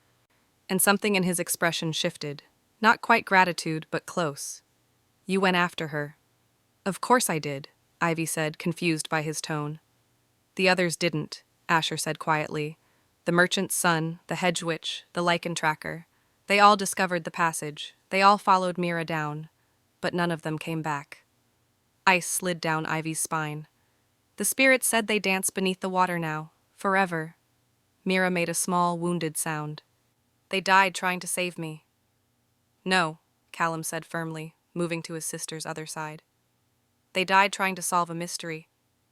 and something in his expression shifted. Not quite gratitude, but close. "You went after her." "Of course I did," Ivy said, confused by his tone. "The others didn't," Asher said quietly. "The merchant's son, the hedge witch, the lichen tracker. They all discovered the passage. They all followed Mira down. But none of them came back." Ice slid down Ivy's spine. "The spirits said they dance beneath the water now, forever." Mira made a small, wounded sound. "They died trying to save me." "No," Callum said firmly, moving to his sister's other side. "They died trying to solve a mystery.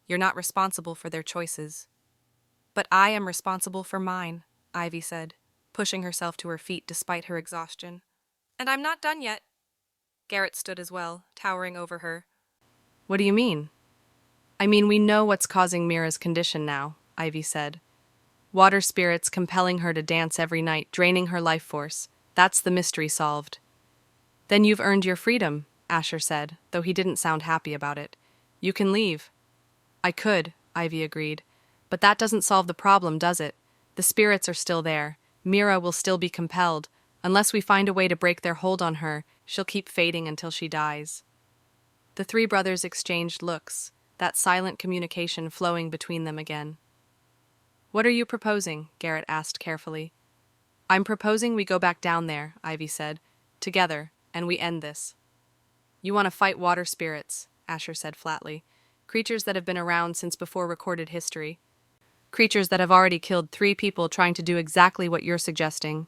You're not responsible for their choices." "But I am responsible for mine," Ivy said, pushing herself to her feet despite her exhaustion. "And I'm not done yet." Garrett stood as well, towering over her. "What do you mean?" "I mean, we know what's causing Mira's condition now," Ivy said. "Water spirits compelling her to dance every night, draining her life force. That's the mystery solved." "Then you've earned your freedom," Asher said, though he didn't sound happy about it. "You can leave." "I could," Ivy agreed. "But that doesn't solve the problem, does it? The spirits are still there. Mira will still be compelled. Unless we find a way to break their hold on her, she'll keep fading until she dies." The three brothers exchanged looks, that silent communication flowing between them again. "What are you proposing?" Garrett asked carefully. "I'm proposing we go back down there," Ivy said, "together, and we end this." "You want to fight water spirits," Asher said flatly. "Creatures that have been around since before recorded history. Creatures that have already killed 3 people trying to do exactly what you're suggesting."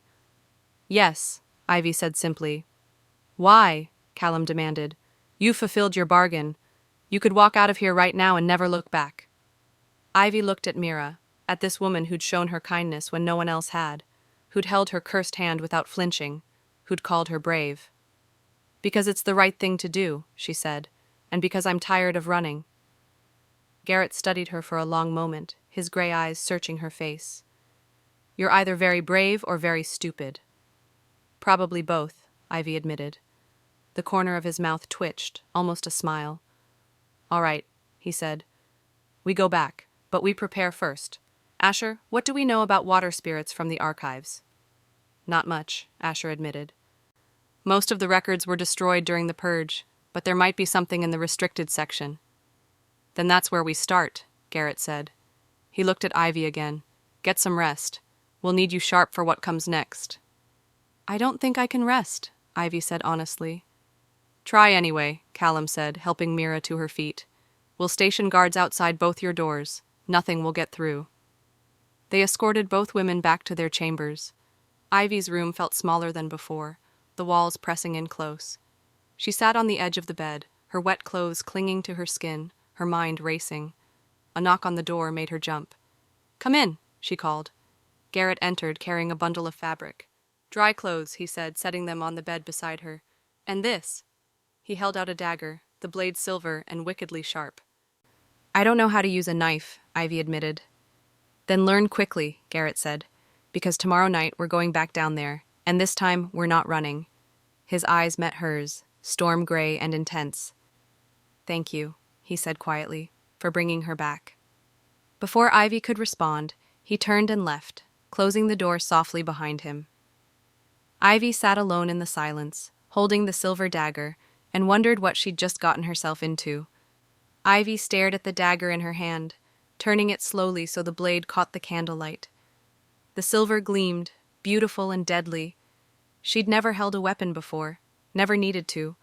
"Yes," Ivy said simply. "Why?" Callum demanded. "You fulfilled your bargain. You could walk out of here right now and never look back." Ivy looked at Mira, at this woman who'd shown her kindness when no one else had, who'd held her cursed hand without flinching, who'd called her brave. "Because it's the right thing to do," she said, "and because I'm tired of running." Garrett studied her for a long moment, his gray eyes searching her face. "You're either very brave or very stupid." "Probably both," Ivy admitted. The corner of his mouth twitched, almost a smile. "All right," he said. "We go back, but we prepare first. Asher, what do we know about water spirits from the archives?" "Not much," Asher admitted. "Most of the records were destroyed during the purge, but there might be something in the restricted section." "Then that's where we start," Garrett said. He looked at Ivy again. "Get some rest. We'll need you sharp for what comes next." "I don't think I can rest," Ivy said honestly. "Try anyway," Callum said, helping Mira to her feet. "We'll station guards outside both your doors. Nothing will get through." They escorted both women back to their chambers. Ivy's room felt smaller than before, the walls pressing in close. She sat on the edge of the bed, her wet clothes clinging to her skin, her mind racing. A knock on the door made her jump. "Come in," she called. Garrett entered, carrying a bundle of fabric. "Dry clothes," he said, setting them on the bed beside her. "And this." He held out a dagger, the blade silver and wickedly sharp. "I don't know how to use a knife," Ivy admitted. "Then learn quickly," Garrett said, "because tomorrow night we're going back down there, and this time we're not running." His eyes met hers, storm gray and intense. "Thank you," he said quietly, "for bringing her back." Before Ivy could respond, he turned and left, closing the door softly behind him. Ivy sat alone in the silence, holding the silver dagger, and wondered what she'd just gotten herself into. Ivy stared at the dagger in her hand, turning it slowly so the blade caught the candlelight. The silver gleamed, beautiful and deadly. She'd never held a weapon before, never needed to.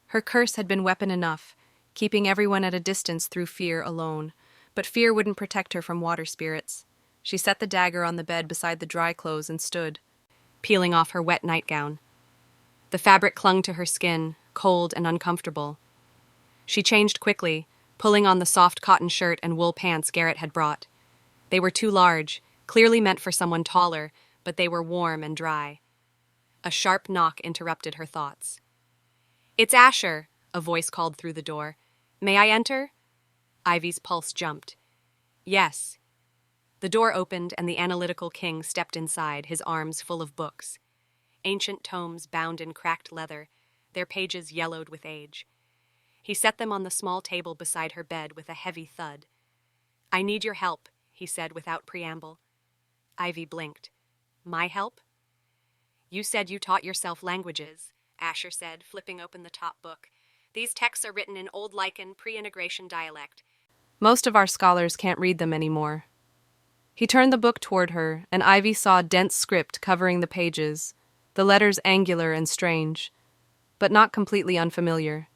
Her curse had been weapon enough, keeping everyone at a distance through fear alone, but fear wouldn't protect her from water spirits. She set the dagger on the bed beside the dry clothes and stood, peeling off her wet nightgown. The fabric clung to her skin, cold and uncomfortable. She changed quickly, pulling on the soft cotton shirt and wool pants Garrett had brought. They were too large, clearly meant for someone taller, but they were warm and dry. A sharp knock interrupted her thoughts. "It's Asher," a voice called through the door. "May I enter?" Ivy's pulse jumped. "Yes." The door opened and the analytical king stepped inside, his arms full of books. Ancient tomes bound in cracked leather, their pages yellowed with age. He set them on the small table beside her bed with a heavy thud. "I need your help," he said without preamble. Ivy blinked. "My help?" "You said you taught yourself languages," Asher said, flipping open the top book. "These texts are written in Old Lycan pre-integration dialect. Most of our scholars can't read them anymore." He turned the book toward her, and Ivy saw dense script covering the pages, the letters angular and strange, but not completely unfamiliar.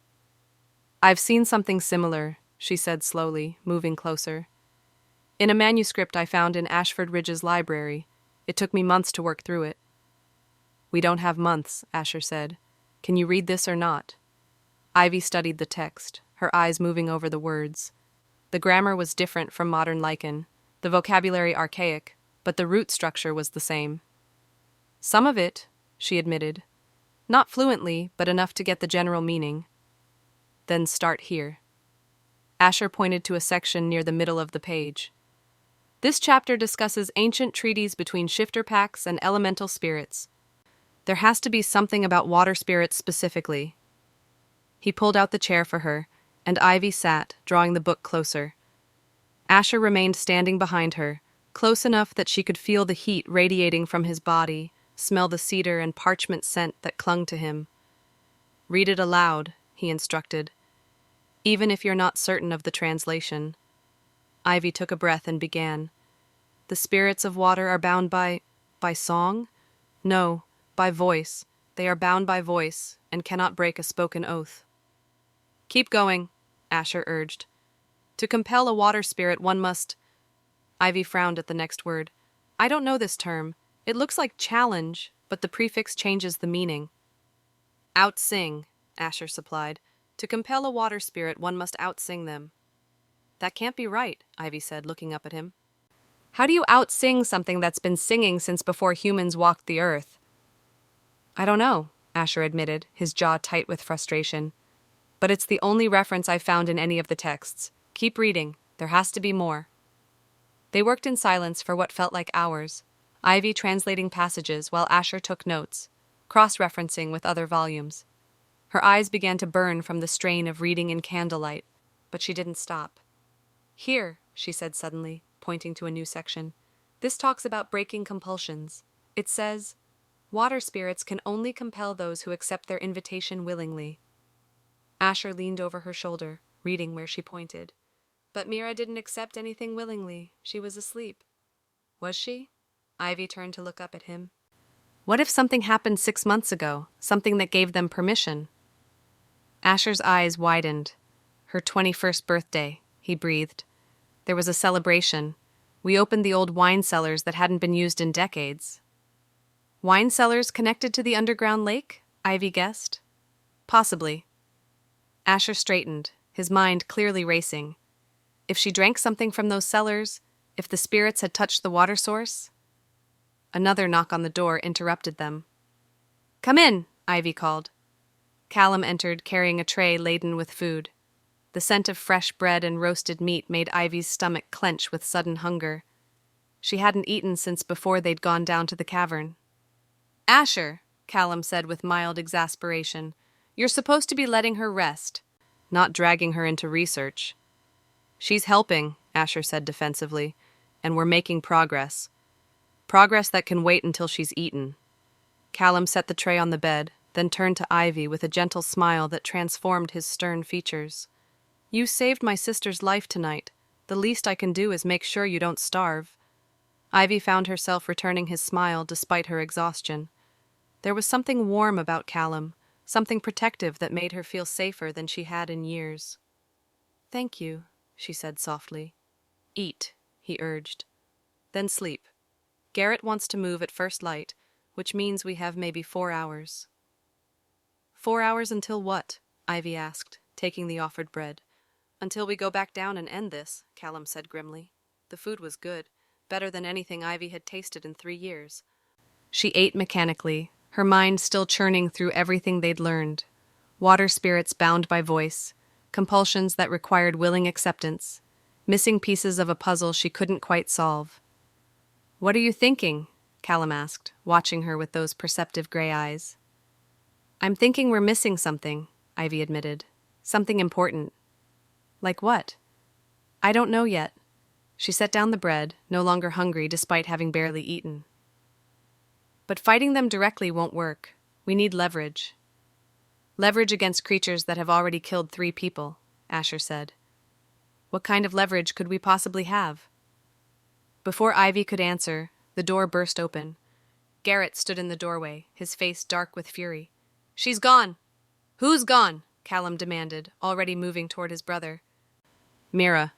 "I've seen something similar," she said slowly, moving closer. "In a manuscript I found in Ashford Ridge's library. It took me months to work through it." "We don't have months," Asher said. "Can you read this or not?" Ivy studied the text, her eyes moving over the words. The grammar was different from modern Lycan, the vocabulary archaic, but the root structure was the same. "Some of it," she admitted. "Not fluently, but enough to get the general meaning." "Then start here." Asher pointed to a section near the middle of the page. "This chapter discusses ancient treaties between shifter packs and elemental spirits. There has to be something about water spirits specifically." He pulled out the chair for her, and Ivy sat, drawing the book closer. Asher remained standing behind her, close enough that she could feel the heat radiating from his body, smell the cedar and parchment scent that clung to him. "Read it aloud," he instructed, "even if you're not certain of the translation." Ivy took a breath and began. "The spirits of water are bound by song? No, by voice. They are bound by voice and cannot break a spoken oath." "Keep going," Asher urged. "To compel a water spirit, one must—" Ivy frowned at the next word. "I don't know this term. It looks like challenge, but the prefix changes the meaning." "Outsing," Asher supplied. "To compel a water spirit, one must outsing them." "That can't be right," Ivy said, looking up at him. "How do you outsing something that's been singing since before humans walked the earth?" "I don't know," Asher admitted, his jaw tight with frustration. "But it's the only reference I've found in any of the texts. Keep reading. There has to be more." They worked in silence for what felt like hours, Ivy translating passages while Asher took notes, cross-referencing with other volumes. Her eyes began to burn from the strain of reading in candlelight, but she didn't stop. "Here," she said suddenly, pointing to a new section. "This talks about breaking compulsions. It says, 'Water spirits can only compel those who accept their invitation willingly.'" Asher leaned over her shoulder, reading where she pointed. "But Mira didn't accept anything willingly. She was asleep." "Was she?" Ivy turned to look up at him. "What if something happened 6 months ago, something that gave them permission?" Asher's eyes widened. "Her 21st birthday," he breathed. "There was a celebration. We opened the old wine cellars that hadn't been used in decades." "Wine cellars connected to the underground lake?" Ivy guessed. "Possibly." Asher straightened, his mind clearly racing. If she drank something from those cellars, if the spirits had touched the water source? Another knock on the door interrupted them. "Come in," Ivy called. Callum entered, carrying a tray laden with food. The scent of fresh bread and roasted meat made Ivy's stomach clench with sudden hunger. She hadn't eaten since before they'd gone down to the cavern. "Asher," Callum said with mild exasperation, "you're supposed to be letting her rest, not dragging her into research." "She's helping," Asher said defensively, "and we're making progress. Progress that can wait until she's eaten." Callum set the tray on the bed, then turned to Ivy with a gentle smile that transformed his stern features. "You saved my sister's life tonight. The least I can do is make sure you don't starve." Ivy found herself returning his smile despite her exhaustion. There was something warm about Callum, something protective that made her feel safer than she had in years. "Thank you," she said softly. "Eat," he urged. "Then sleep. Garrett wants to move at first light, which means we have maybe 4 hours." 4 hours until what? Ivy asked, taking the offered bread. Until we go back down and end this, Callum said grimly. The food was good, better than anything Ivy had tasted in 3 years. She ate mechanically, her mind still churning through everything they'd learned. Water spirits bound by voice, compulsions that required willing acceptance, missing pieces of a puzzle she couldn't quite solve. "What are you thinking?" Callum asked, watching her with those perceptive gray eyes. "I'm thinking we're missing something," Ivy admitted. "Something important." "Like what?" "I don't know yet." She set down the bread, no longer hungry despite having barely eaten. "But fighting them directly won't work. We need leverage." "Leverage against creatures that have already killed 3 people," Asher said. "What kind of leverage could we possibly have?" Before Ivy could answer, the door burst open. Garrett stood in the doorway, his face dark with fury. "She's gone!" "Who's gone?" Callum demanded, already moving toward his brother. "Mira."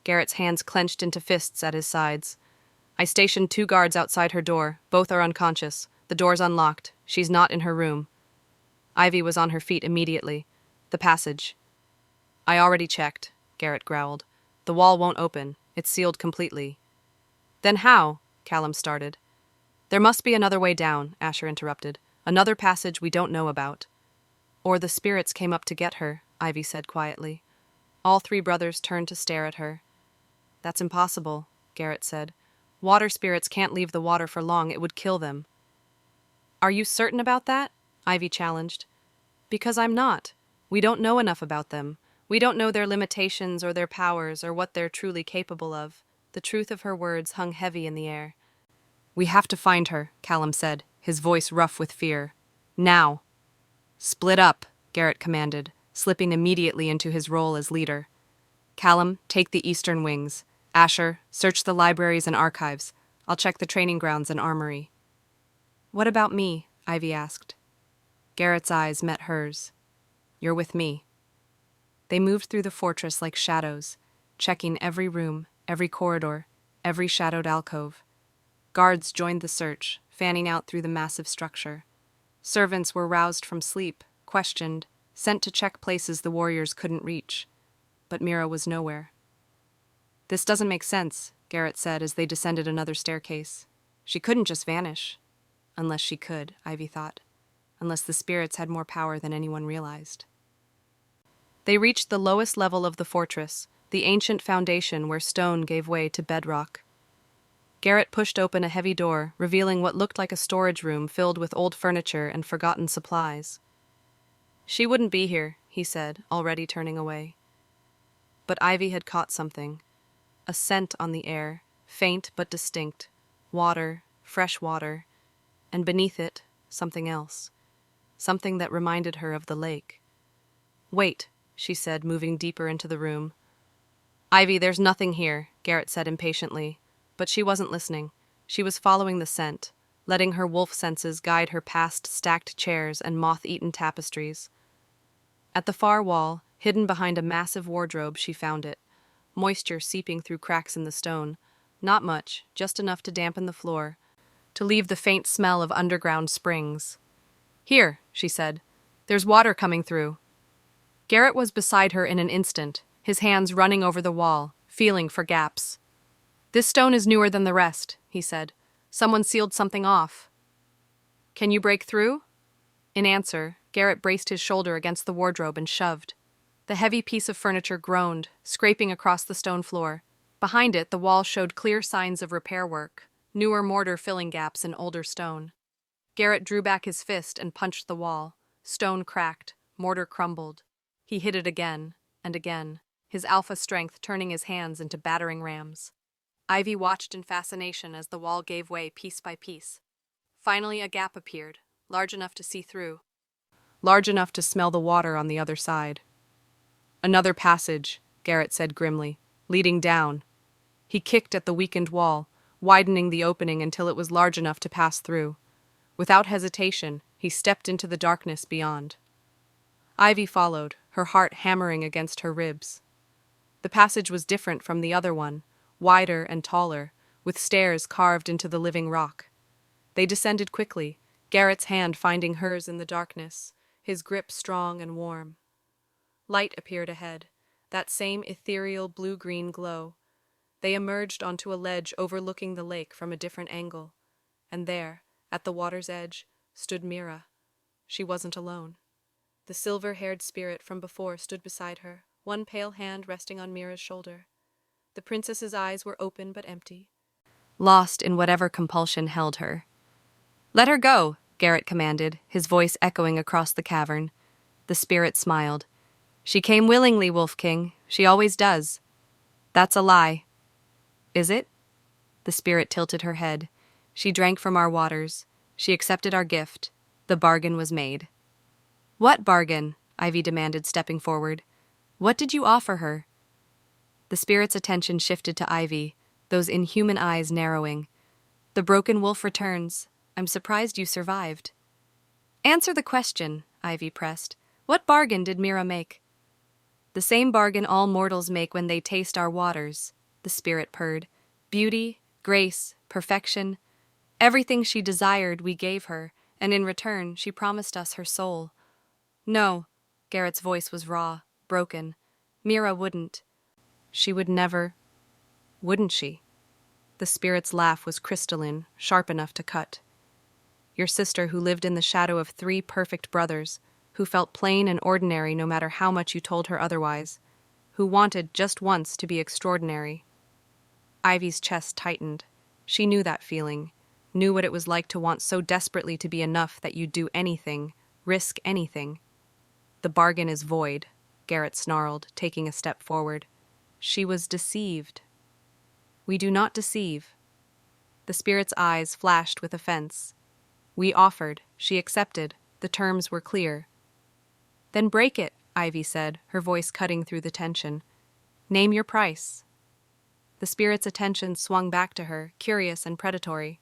Garrett's hands clenched into fists at his sides. "I stationed 2 guards outside her door. Both are unconscious. The door's unlocked. She's not in her room." Ivy was on her feet immediately. "The passage." "I already checked," Garrett growled. "The wall won't open. It's sealed completely." "Then how?" Callum started. "There must be another way down," Asher interrupted. "Another passage we don't know about." "Or the spirits came up to get her," Ivy said quietly. All 3 brothers turned to stare at her. "That's impossible," Garrett said. "Water spirits can't leave the water for long. It would kill them." "Are you certain about that?" Ivy challenged. "Because I'm not. We don't know enough about them. We don't know their limitations or their powers or what they're truly capable of." The truth of her words hung heavy in the air. "We have to find her," Callum said, his voice rough with fear. "Now." "Split up," Garrett commanded, slipping immediately into his role as leader. "Callum, take the eastern wings. Asher, search the libraries and archives. I'll check the training grounds and armory." "What about me?" Ivy asked. Garrett's eyes met hers. "You're with me." They moved through the fortress like shadows, checking every room, every corridor, every shadowed alcove. Guards joined the search, fanning out through the massive structure. Servants were roused from sleep, questioned, sent to check places the warriors couldn't reach. But Mira was nowhere. "This doesn't make sense," Garrett said as they descended another staircase. "She couldn't just vanish." Unless she could, Ivy thought. Unless the spirits had more power than anyone realized. They reached the lowest level of the fortress, the ancient foundation where stone gave way to bedrock. Garrett pushed open a heavy door, revealing what looked like a storage room filled with old furniture and forgotten supplies. "She wouldn't be here," he said, already turning away. But Ivy had caught something. A scent on the air, faint but distinct. Water, fresh water. And beneath it, something else. Something that reminded her of the lake. "Wait," she said, moving deeper into the room. "Ivy, there's nothing here," Garrett said impatiently. But she wasn't listening. She was following the scent, letting her wolf senses guide her past stacked chairs and moth-eaten tapestries. At the far wall, hidden behind a massive wardrobe, she found it. Moisture seeping through cracks in the stone. Not much, just enough to dampen the floor, to leave the faint smell of underground springs. "Here," she said. "There's water coming through." Garrett was beside her in an instant, his hands running over the wall, feeling for gaps. "This stone is newer than the rest," he said. "Someone sealed something off." "Can you break through?" In answer, Garrett braced his shoulder against the wardrobe and shoved. The heavy piece of furniture groaned, scraping across the stone floor. Behind it, the wall showed clear signs of repair work, newer mortar filling gaps in older stone. Garrett drew back his fist and punched the wall. Stone cracked, mortar crumbled. He hit it again and again, his alpha strength turning his hands into battering rams. Ivy watched in fascination as the wall gave way piece by piece. Finally, a gap appeared, large enough to see through. Large enough to smell the water on the other side. "Another passage," Garrett said grimly, "leading down." He kicked at the weakened wall, widening the opening until it was large enough to pass through. Without hesitation, he stepped into the darkness beyond. Ivy followed, her heart hammering against her ribs. The passage was different from the other one, wider and taller, with stairs carved into the living rock. They descended quickly, Garrett's hand finding hers in the darkness, his grip strong and warm. Light appeared ahead, that same ethereal blue-green glow. They emerged onto a ledge overlooking the lake from a different angle, and there, at the water's edge, stood Mira. She wasn't alone. The silver-haired spirit from before stood beside her, one pale hand resting on Mira's shoulder. The princess's eyes were open but empty, lost in whatever compulsion held her. "Let her go," Garrett commanded, his voice echoing across the cavern. The spirit smiled. "She came willingly, Wolf King. She always does." "That's a lie." "Is it?" The spirit tilted her head. "She drank from our waters. She accepted our gift. The bargain was made." "What bargain?" Ivy demanded, stepping forward. "What did you offer her?" The spirit's attention shifted to Ivy, those inhuman eyes narrowing. "The broken wolf returns. I'm surprised you survived." "Answer the question," Ivy pressed. "What bargain did Mira make?" "The same bargain all mortals make when they taste our waters," the spirit purred. "Beauty, grace, perfection. Everything she desired we gave her, and in return she promised us her soul." "No," Garrett's voice was raw, broken. "Mira wouldn't. She would never. Wouldn't she?" The spirit's laugh was crystalline, sharp enough to cut. "Your sister who lived in the shadow of 3 perfect brothers, who felt plain and ordinary no matter how much you told her otherwise, who wanted just once to be extraordinary." Ivy's chest tightened. She knew that feeling, knew what it was like to want so desperately to be enough that you'd do anything, risk anything. "The bargain is void," Garrett snarled, taking a step forward. "She was deceived." "We do not deceive." The spirit's eyes flashed with offense. "We offered. She accepted. The terms were clear." "Then break it," Ivy said, her voice cutting through the tension. "Name your price." The spirit's attention swung back to her, curious and predatory.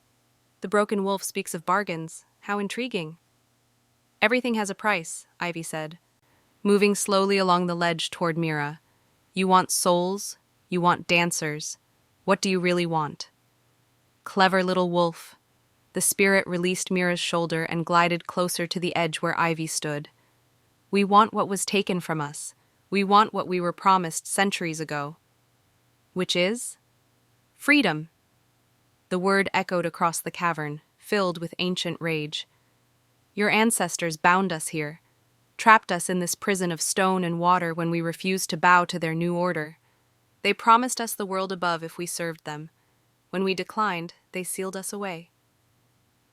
"The broken wolf speaks of bargains. How intriguing." "Everything has a price," Ivy said, moving slowly along the ledge toward Mira. "You want souls. You want dancers. What do you really want?" "Clever little wolf." The spirit released Mira's shoulder and glided closer to the edge where Ivy stood. "We want what was taken from us. We want what we were promised centuries ago." "Which is?" "Freedom." The word echoed across the cavern, filled with ancient rage. "Your ancestors bound us here, trapped us in this prison of stone and water when we refused to bow to their new order. They promised us the world above if we served them. When we declined, they sealed us away."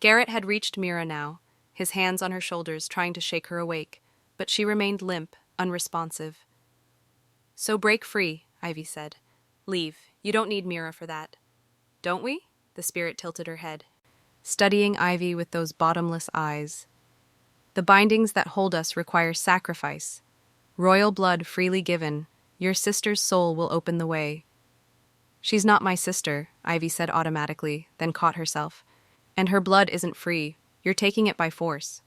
Garrett had reached Mira now, his hands on her shoulders trying to shake her awake, but she remained limp, unresponsive. "So break free," Ivy said. "Leave. You don't need Mira for that." "Don't we?" The spirit tilted her head, studying Ivy with those bottomless eyes. "The bindings that hold us require sacrifice. Royal blood freely given. Your sister's soul will open the way." "She's not my sister," Ivy said automatically, then caught herself. "And her blood isn't free. You're taking it by force."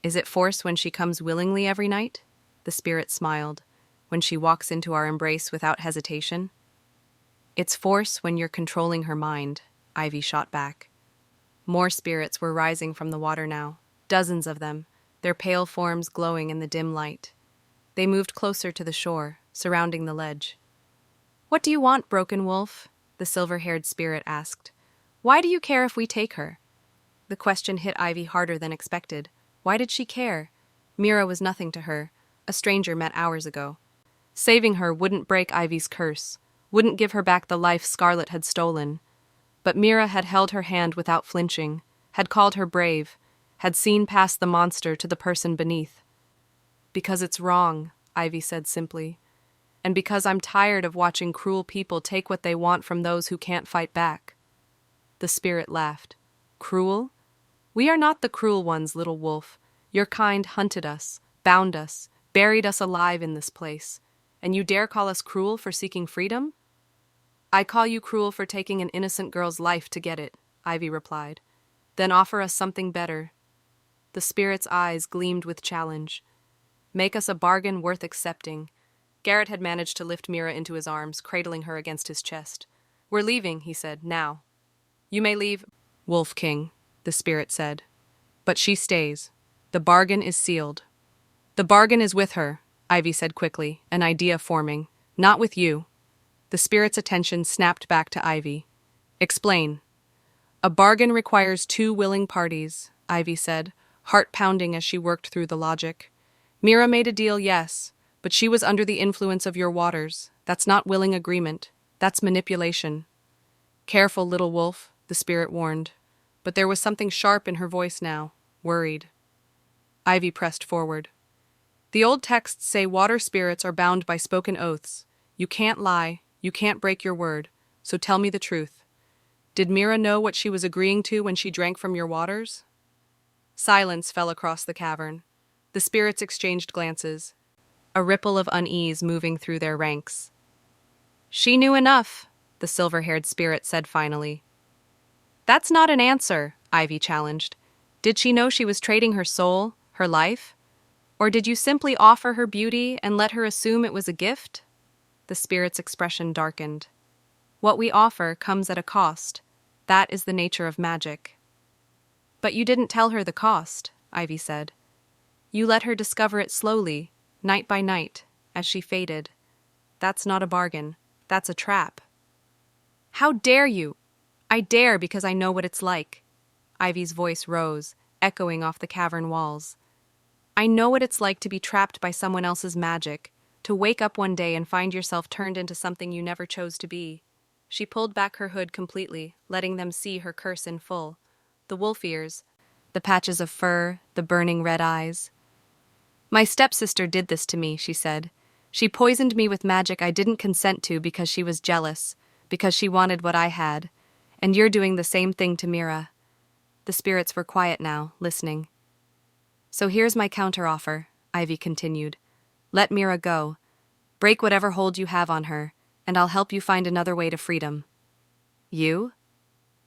"Is it force when she comes willingly every night?" The spirit smiled. "When she walks into our embrace without hesitation?" "It's force when you're controlling her mind," Ivy shot back. More spirits were rising from the water now, dozens of them, their pale forms glowing in the dim light. They moved closer to the shore, surrounding the ledge. "What do you want, broken wolf?" the silver-haired spirit asked. "Why do you care if we take her?" The question hit Ivy harder than expected. Why did she care? Mira was nothing to her, a stranger met hours ago. Saving her wouldn't break Ivy's curse, wouldn't give her back the life Scarlet had stolen. But Mira had held her hand without flinching, had called her brave, had seen past the monster to the person beneath. "Because it's wrong," Ivy said simply. "And because I'm tired of watching cruel people take what they want from those who can't fight back." The spirit laughed. "Cruel? We are not the cruel ones, little wolf. Your kind hunted us, bound us, buried us alive in this place. And you dare call us cruel for seeking freedom?" "I call you cruel for taking an innocent girl's life to get it," Ivy replied. "Then offer us something better." The spirit's eyes gleamed with challenge. "Make us a bargain worth accepting." Garrett had managed to lift Mira into his arms, cradling her against his chest. "We're leaving," he said, "now." "You may leave, Wolf King," the spirit said. "But she stays. The bargain is sealed. The bargain is with her, Ivy said quickly, an idea forming. Not with you. The spirit's attention snapped back to Ivy. Explain. A bargain requires two willing parties, Ivy said, heart pounding as she worked through the logic. Mira made a deal, yes, but she was under the influence of your waters. That's not willing agreement. That's manipulation. Careful, little wolf, the spirit warned. But there was something sharp in her voice now, worried. Ivy pressed forward. The old texts say water spirits are bound by spoken oaths. You can't lie, you can't break your word, so tell me the truth. Did Mira know what she was agreeing to when she drank from your waters? Silence fell across the cavern. The spirits exchanged glances, a ripple of unease moving through their ranks. She knew enough, the silver-haired spirit said finally. That's not an answer, Ivy challenged. Did she know she was trading her soul, her life? Or did you simply offer her beauty and let her assume it was a gift? The spirit's expression darkened. What we offer comes at a cost. That is the nature of magic. But you didn't tell her the cost, Ivy said. You let her discover it slowly, night by night, as she faded. That's not a bargain. That's a trap. How dare you? I dare because I know what it's like. Ivy's voice rose, echoing off the cavern walls. I know what it's like to be trapped by someone else's magic, to wake up one day and find yourself turned into something you never chose to be. She pulled back her hood completely, letting them see her curse in full. The wolf ears, the patches of fur, the burning red eyes. My stepsister did this to me, she said. She poisoned me with magic I didn't consent to because she was jealous, because she wanted what I had. And you're doing the same thing to Mira. The spirits were quiet now, listening. So here's my counteroffer, Ivy continued. Let Mira go. Break whatever hold you have on her, and I'll help you find another way to freedom. You?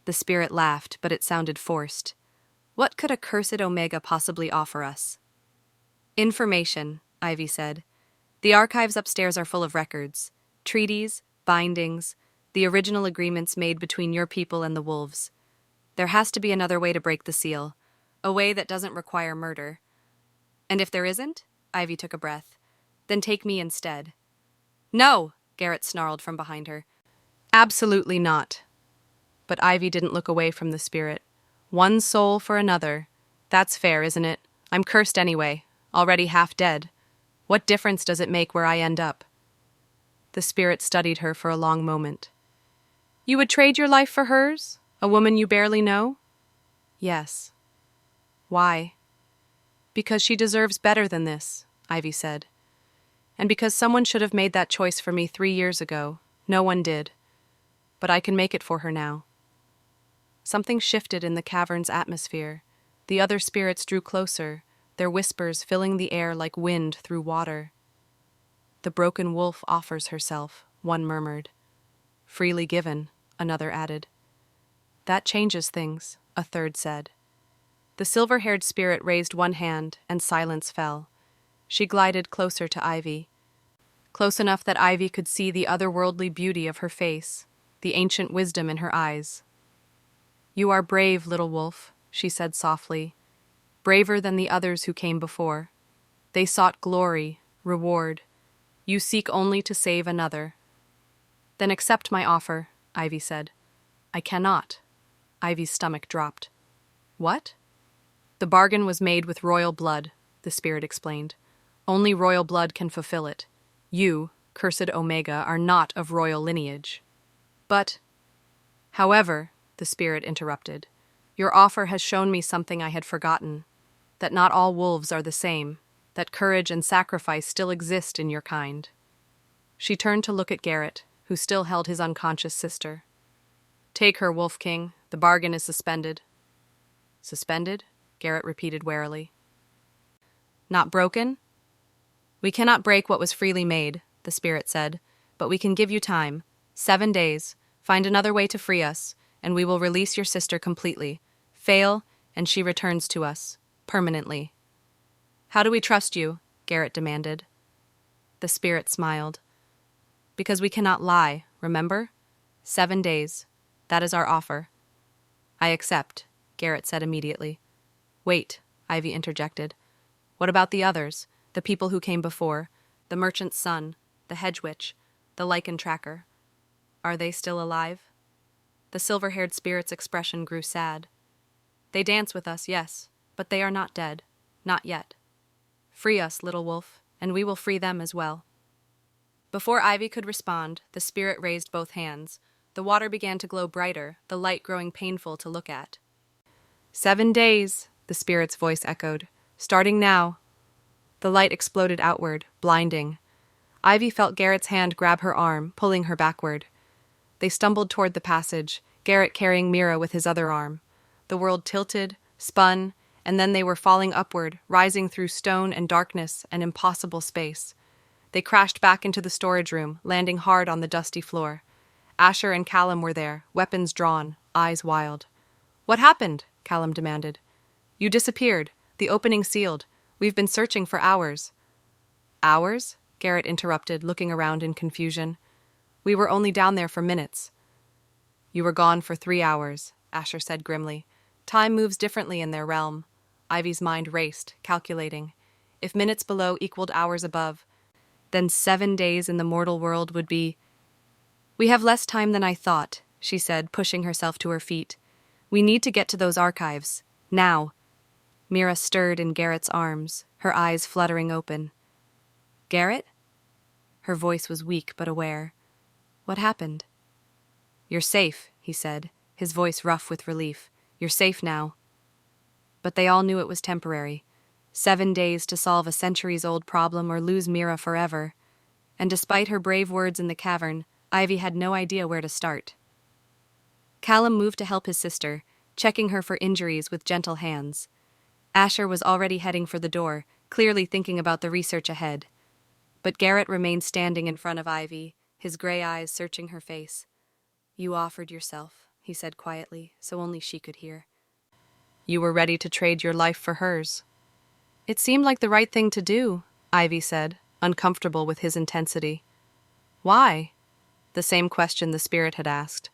The spirit laughed, but it sounded forced. What could a cursed Omega possibly offer us? Information, Ivy said. The archives upstairs are full of records, treaties, bindings, the original agreements made between your people and the wolves. There has to be another way to break the seal, a way that doesn't require murder. And if there isn't, Ivy took a breath, then take me instead. No, Garrett snarled from behind her. Absolutely not. But Ivy didn't look away from the spirit. One soul for another. That's fair, isn't it? I'm cursed anyway, already half dead. What difference does it make where I end up? The spirit studied her for a long moment. You would trade your life for hers? A woman you barely know? Yes. Why? Because she deserves better than this, Ivy said. And because someone should have made that choice for me 3 years ago. No one did. But I can make it for her now. Something shifted in the cavern's atmosphere. The other spirits drew closer, their whispers filling the air like wind through water. The broken wolf offers herself, one murmured. Freely given, another added. That changes things, a third said. The silver-haired spirit raised one hand, and silence fell. She glided closer to Ivy, close enough that Ivy could see the otherworldly beauty of her face, the ancient wisdom in her eyes. You are brave, little wolf, she said softly, braver than the others who came before. They sought glory, reward. You seek only to save another. Then accept my offer, Ivy said. I cannot. Ivy's stomach dropped. What? The bargain was made with royal blood, the spirit explained. Only royal blood can fulfill it. You, cursed Omega, are not of royal lineage. But, however, the spirit interrupted, your offer has shown me something I had forgotten, that not all wolves are the same, that courage and sacrifice still exist in your kind. She turned to look at Garrett, who still held his unconscious sister. Take her, Wolf King. The bargain is suspended. Suspended? Garrett repeated warily. Not broken? We cannot break what was freely made, the spirit said, but we can give you time. 7 days. Find another way to free us, and we will release your sister completely. Fail, and she returns to us, permanently. How do we trust you? Garrett demanded. The spirit smiled. Because we cannot lie, remember? 7 days. That is our offer. I accept, Garrett said immediately. Wait, Ivy interjected. What about the others, the people who came before, the merchant's son, the hedge witch, the lichen tracker? Are they still alive? The silver-haired spirit's expression grew sad. They dance with us, yes, but they are not dead. Not yet. Free us, little wolf, and we will free them as well. Before Ivy could respond, the spirit raised both hands. The water began to glow brighter, the light growing painful to look at. 7 days, the spirit's voice echoed. Starting now. The light exploded outward, blinding. Ivy felt Garrett's hand grab her arm, pulling her backward. They stumbled toward the passage, Garrett carrying Mira with his other arm. The world tilted, spun, and then they were falling upward, rising through stone and darkness and impossible space. They crashed back into the storage room, landing hard on the dusty floor. Asher and Callum were there, weapons drawn, eyes wild. What happened? Callum demanded. You disappeared. The opening sealed. We've been searching for hours. Hours? Garrett interrupted, looking around in confusion. We were only down there for minutes. You were gone for 3 hours, Asher said grimly. Time moves differently in their realm. Ivy's mind raced, calculating. If minutes below equaled hours above, then 7 days in the mortal world would be... We have less time than I thought, she said, pushing herself to her feet. We need to get to those archives. Now. Mira stirred in Garrett's arms, her eyes fluttering open. Garrett? Her voice was weak but aware. What happened? You're safe, he said, his voice rough with relief. You're safe now. But they all knew it was temporary. 7 days to solve a centuries-old problem or lose Mira forever. And despite her brave words in the cavern, Ivy had no idea where to start. Callum moved to help his sister, checking her for injuries with gentle hands. Asher was already heading for the door, clearly thinking about the research ahead. But Garrett remained standing in front of Ivy, his gray eyes searching her face. You offered yourself, he said quietly, so only she could hear. You were ready to trade your life for hers. It seemed like the right thing to do, Ivy said, uncomfortable with his intensity. Why? The same question the spirit had asked.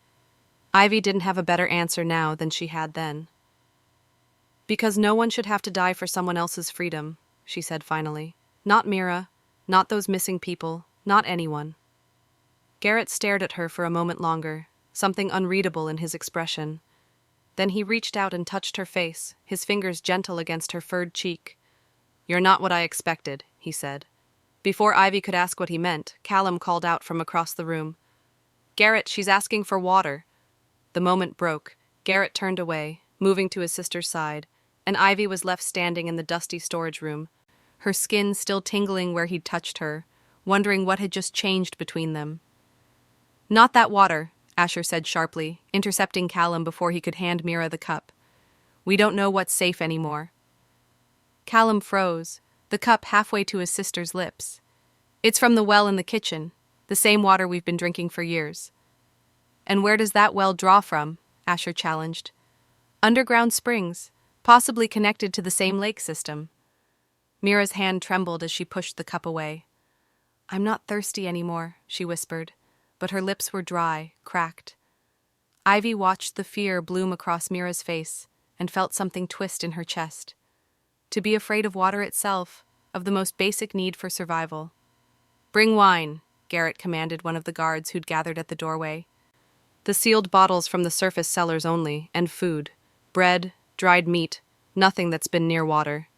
Ivy didn't have a better answer now than she had then. Because no one should have to die for someone else's freedom, she said finally. Not Mira, not those missing people, not anyone. Garrett stared at her for a moment longer, something unreadable in his expression. Then he reached out and touched her face, his fingers gentle against her furred cheek. You're not what I expected, he said. Before Ivy could ask what he meant, Callum called out from across the room. Garrett, she's asking for water. The moment broke. Garrett turned away, moving to his sister's side, and Ivy was left standing in the dusty storage room, her skin still tingling where he'd touched her, wondering what had just changed between them. Not that water, Asher said sharply, intercepting Callum before he could hand Mira the cup. We don't know what's safe anymore. Callum froze, the cup halfway to his sister's lips. It's from the well in the kitchen, the same water we've been drinking for years. And where does that well draw from? Asher challenged. Underground springs, possibly connected to the same lake system. Mira's hand trembled as she pushed the cup away. I'm not thirsty anymore, she whispered, but her lips were dry, cracked. Ivy watched the fear bloom across Mira's face and felt something twist in her chest. To be afraid of water itself, of the most basic need for survival. Bring wine, Garrett commanded one of the guards who'd gathered at the doorway. The sealed bottles from the surface cellars only, and food. Bread, dried meat, nothing that's been near water.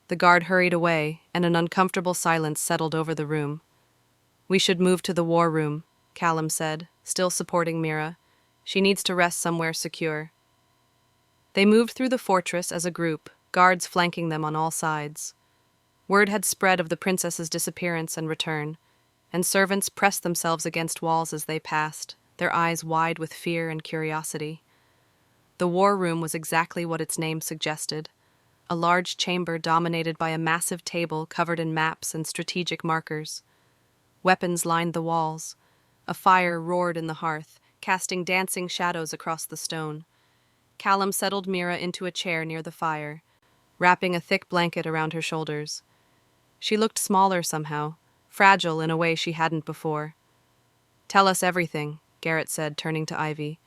The guard hurried away, and an uncomfortable silence settled over the room. We should move to the war room, Callum said, still supporting Mira. She needs to rest somewhere secure. They moved through the fortress as a group, guards flanking them on all sides. Word had spread of the princess's disappearance and return, and servants pressed themselves against walls as they passed, their eyes wide with fear and curiosity. The war room was exactly what its name suggested, a large chamber dominated by a massive table covered in maps and strategic markers. Weapons lined the walls. A fire roared in the hearth, casting dancing shadows across the stone. Callum settled Mira into a chair near the fire, wrapping a thick blanket around her shoulders. She looked smaller somehow, fragile in a way she hadn't before. Tell us everything, Garrett said, turning to Ivy.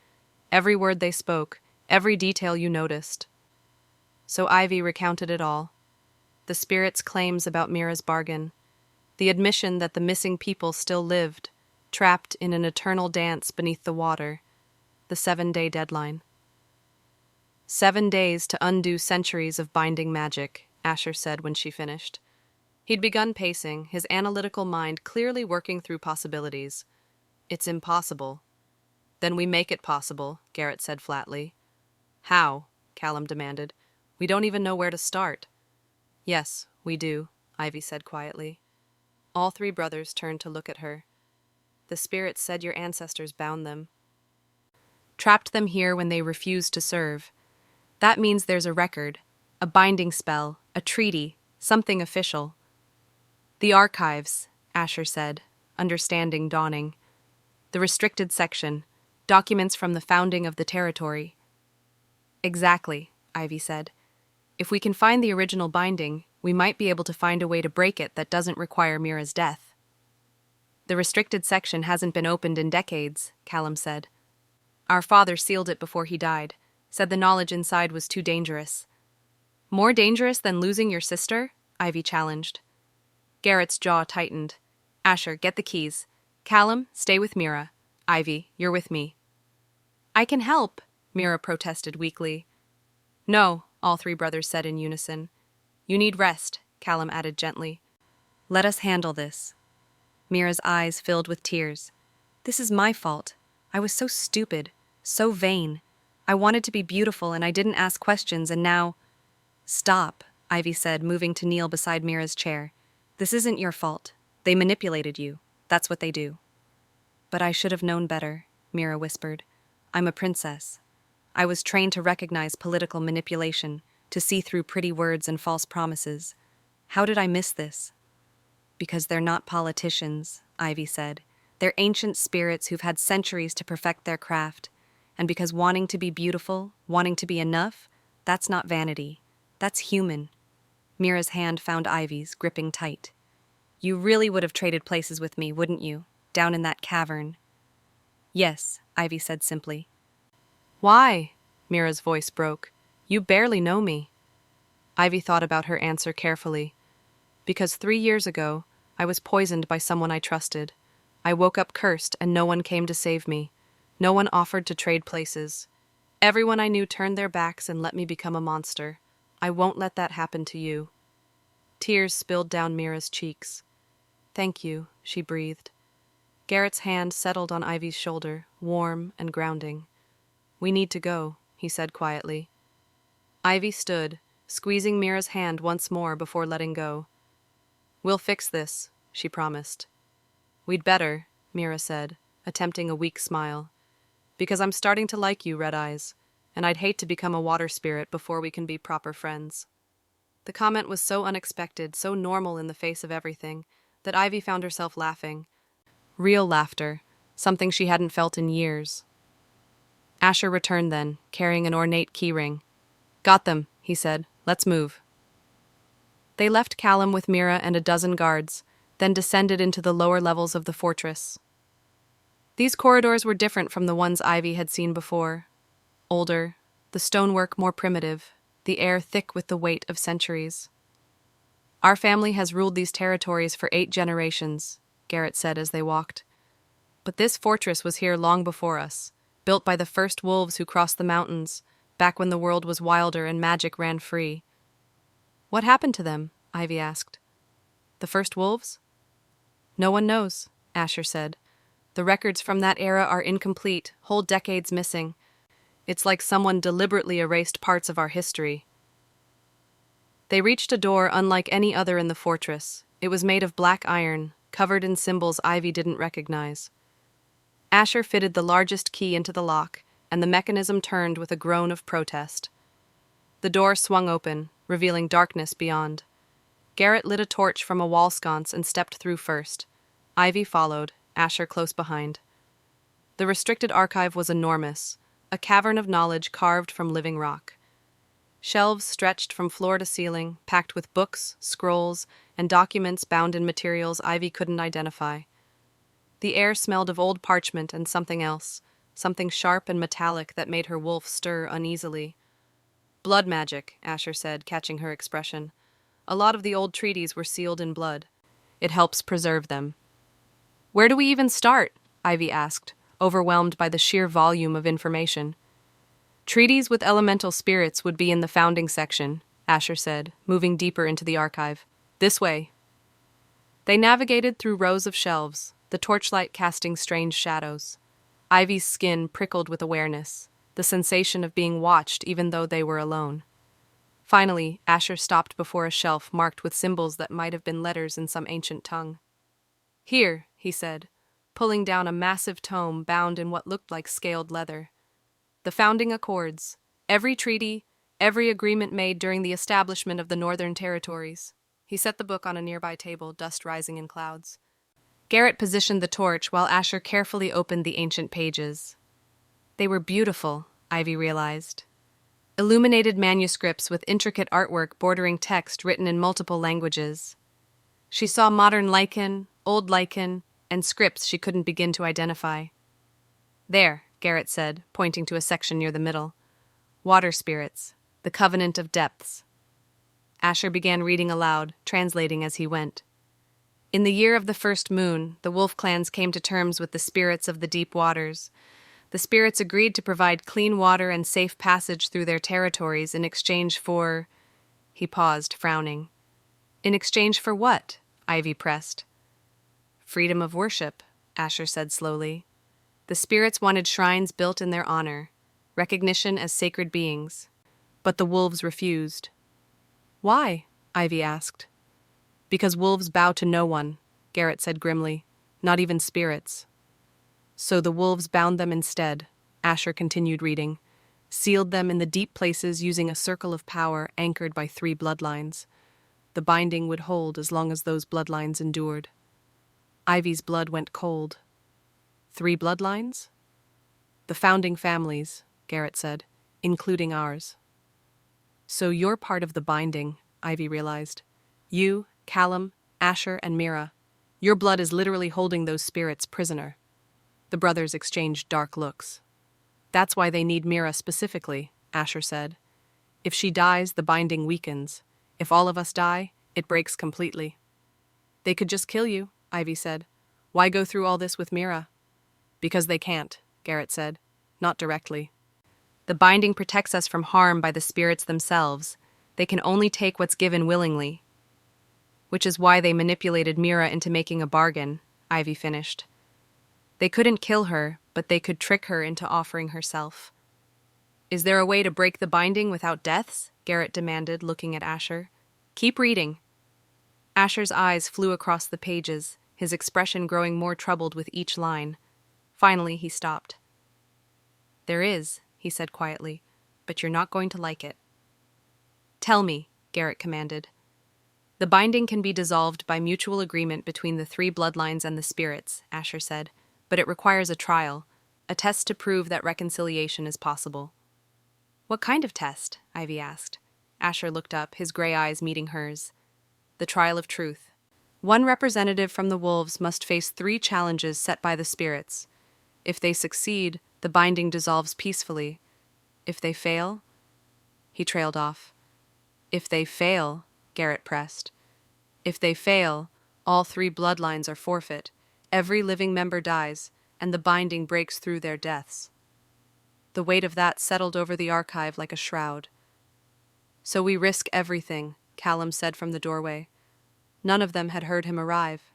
Every word they spoke, every detail you noticed. So Ivy recounted it all. The spirit's claims about Mira's bargain, the admission that the missing people still lived, trapped in an eternal dance beneath the water, the 7-day deadline. 7 days to undo centuries of binding magic, Asher said when she finished. He'd begun pacing, his analytical mind clearly working through possibilities. It's impossible. Then we make it possible, Garrett said flatly. How? Callum demanded. We don't even know where to start. Yes, we do, Ivy said quietly. All 3 brothers turned to look at her. The spirits said your ancestors bound them. Trapped them here when they refused to serve. That means there's a record, a binding spell, a treaty, something official. The archives, Asher said, understanding dawning. The restricted section, documents from the founding of the territory. Exactly, Ivy said. If we can find the original binding, we might be able to find a way to break it that doesn't require Mira's death. The restricted section hasn't been opened in decades, Callum said. Our father sealed it before he died, said the knowledge inside was too dangerous. More dangerous than losing your sister? Ivy challenged. Garrett's jaw tightened. Asher, get the keys. Callum, stay with Mira. Ivy, you're with me. I can help, Mira protested weakly. No, all 3 brothers said in unison. You need rest, Callum added gently. Let us handle this. Mira's eyes filled with tears. This is my fault. I was so stupid, so vain. I wanted to be beautiful and I didn't ask questions and now... Stop, Ivy said, moving to kneel beside Mira's chair. This isn't your fault. They manipulated you. That's what they do. But I should have known better, Mira whispered. I'm a princess. I was trained to recognize political manipulation, to see through pretty words and false promises. How did I miss this? Because they're not politicians, Ivy said. They're ancient spirits who've had centuries to perfect their craft. And because wanting to be beautiful, wanting to be enough, that's not vanity. That's human. Mira's hand found Ivy's, gripping tight. You really would have traded places with me, wouldn't you? Down in that cavern. Yes, Ivy said simply. Why? Mira's voice broke. You barely know me. Ivy thought about her answer carefully. Because 3 years ago, I was poisoned by someone I trusted. I woke up cursed and no one came to save me. No one offered to trade places. Everyone I knew turned their backs and let me become a monster. I won't let that happen to you. Tears spilled down Mira's cheeks. Thank you, she breathed. Garrett's hand settled on Ivy's shoulder, warm and grounding. We need to go, he said quietly. Ivy stood, squeezing Mira's hand once more before letting go. We'll fix this, she promised. We'd better, Mira said, attempting a weak smile. Because I'm starting to like you, Red Eyes, and I'd hate to become a water spirit before we can be proper friends. The comment was so unexpected, so normal in the face of everything, that Ivy found herself laughing. Real laughter, something she hadn't felt in years. Asher returned then, carrying an ornate keyring. Got them, he said. Let's move. They left Callum with Mira and a dozen guards, then descended into the lower levels of the fortress. These corridors were different from the ones Ivy had seen before. Older, the stonework more primitive, the air thick with the weight of centuries. Our family has ruled these territories for 8 generations, Garrett said as they walked. But this fortress was here long before us, built by the first wolves who crossed the mountains, back when the world was wilder and magic ran free. What happened to them? Ivy asked. The first wolves? No one knows, Asher said. The records from that era are incomplete, whole decades missing. It's like someone deliberately erased parts of our history. They reached a door unlike any other in the fortress. It was made of black iron, covered in symbols Ivy didn't recognize. Asher fitted the largest key into the lock, and the mechanism turned with a groan of protest. The door swung open, revealing darkness beyond. Garrett lit a torch from a wall sconce and stepped through first. Ivy followed, Asher close behind. The restricted archive was enormous, a cavern of knowledge carved from living rock. Shelves stretched from floor to ceiling, packed with books, scrolls, and documents bound in materials Ivy couldn't identify. The air smelled of old parchment and something else, something sharp and metallic that made her wolf stir uneasily. Blood magic, Asher said, catching her expression. A lot of the old treaties were sealed in blood. It helps preserve them. Where do we even start? Ivy asked, overwhelmed by the sheer volume of information. Treaties with elemental spirits would be in the founding section, Asher said, moving deeper into the archive. This way. They navigated through rows of shelves, the torchlight casting strange shadows. Ivy's skin prickled with awareness, the sensation of being watched even though they were alone. Finally, Asher stopped before a shelf marked with symbols that might have been letters in some ancient tongue. Here, he said, pulling down a massive tome bound in what looked like scaled leather. The founding accords, every treaty, every agreement made during the establishment of the Northern Territories. He set the book on a nearby table, dust rising in clouds. Garrett positioned the torch while Asher carefully opened the ancient pages. They were beautiful, Ivy realized. Illuminated manuscripts with intricate artwork bordering text written in multiple languages. She saw modern lichen, old lichen, and scripts she couldn't begin to identify. There, Garrett said, pointing to a section near the middle. Water spirits, the covenant of depths. Asher began reading aloud, translating as he went. In the year of the first moon, the wolf clans came to terms with the spirits of the deep waters. The spirits agreed to provide clean water and safe passage through their territories in exchange for... He paused, frowning. In exchange for what? Ivy pressed. Freedom of worship, Asher said slowly. The spirits wanted shrines built in their honor, recognition as sacred beings. But the wolves refused. Why? Ivy asked. Because wolves bow to no one, Garrett said grimly, not even spirits. So the wolves bound them instead, Asher continued reading, sealed them in the deep places using a circle of power anchored by 3 bloodlines. The binding would hold as long as those bloodlines endured. Ivy's blood went cold. 3 bloodlines? The founding families, Garrett said, including ours. So you're part of the binding, Ivy realized. You, Callum, Asher, and Mira. Your blood is literally holding those spirits prisoner. The brothers exchanged dark looks. That's why they need Mira specifically, Asher said. If she dies, the binding weakens. If all of us die, it breaks completely. They could just kill you, Ivy said. Why go through all this with Mira? Because they can't, Garrett said. Not directly. The binding protects us from harm by the spirits themselves. They can only take what's given willingly. Which is why they manipulated Mira into making a bargain, Ivy finished. They couldn't kill her, but they could trick her into offering herself. Is there a way to break the binding without deaths? Garrett demanded, looking at Asher. Keep reading. Asher's eyes flew across the pages, his expression growing more troubled with each line. Finally, he stopped. There is, he said quietly, but you're not going to like it. Tell me, Garrett commanded. The binding can be dissolved by mutual agreement between the 3 bloodlines and the spirits, Asher said, but it requires a trial, a test to prove that reconciliation is possible. What kind of test? Ivy asked. Asher looked up, his gray eyes meeting hers. The trial of truth. One representative from the wolves must face 3 challenges set by the spirits. If they succeed, the binding dissolves peacefully. If they fail... He trailed off. If they fail, Garrett pressed. If they fail, all 3 bloodlines are forfeit. Every living member dies, and the binding breaks through their deaths. The weight of that settled over the archive like a shroud. So we risk everything, Callum said from the doorway. None of them had heard him arrive.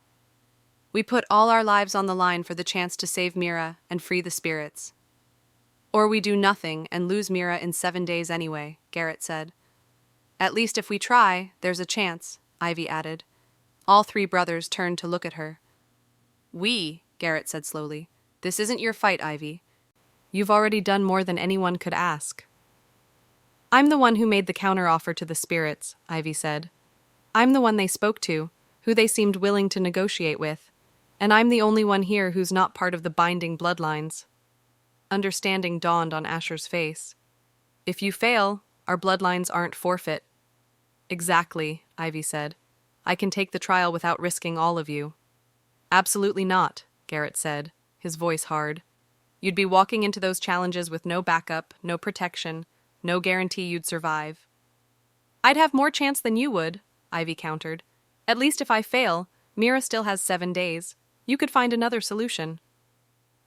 We put all our lives on the line for the chance to save Mira and free the spirits. Or we do nothing and lose Mira in 7 days anyway, Garrett said. At least if we try, there's a chance, Ivy added. All 3 brothers turned to look at her. We, Garrett said slowly. This isn't your fight, Ivy. You've already done more than anyone could ask. I'm the one who made the counteroffer to the spirits, Ivy said. I'm the one they spoke to, who they seemed willing to negotiate with. And I'm the only one here who's not part of the binding bloodlines. Understanding dawned on Asher's face. If you fail, our bloodlines aren't forfeit. Exactly, Ivy said. I can take the trial without risking all of you. Absolutely not, Garrett said, his voice hard. You'd be walking into those challenges with no backup, no protection, No guarantee you'd survive. I'd have more chance than you would, Ivy countered. At least if I fail, Mira still has 7 days. You could find another solution.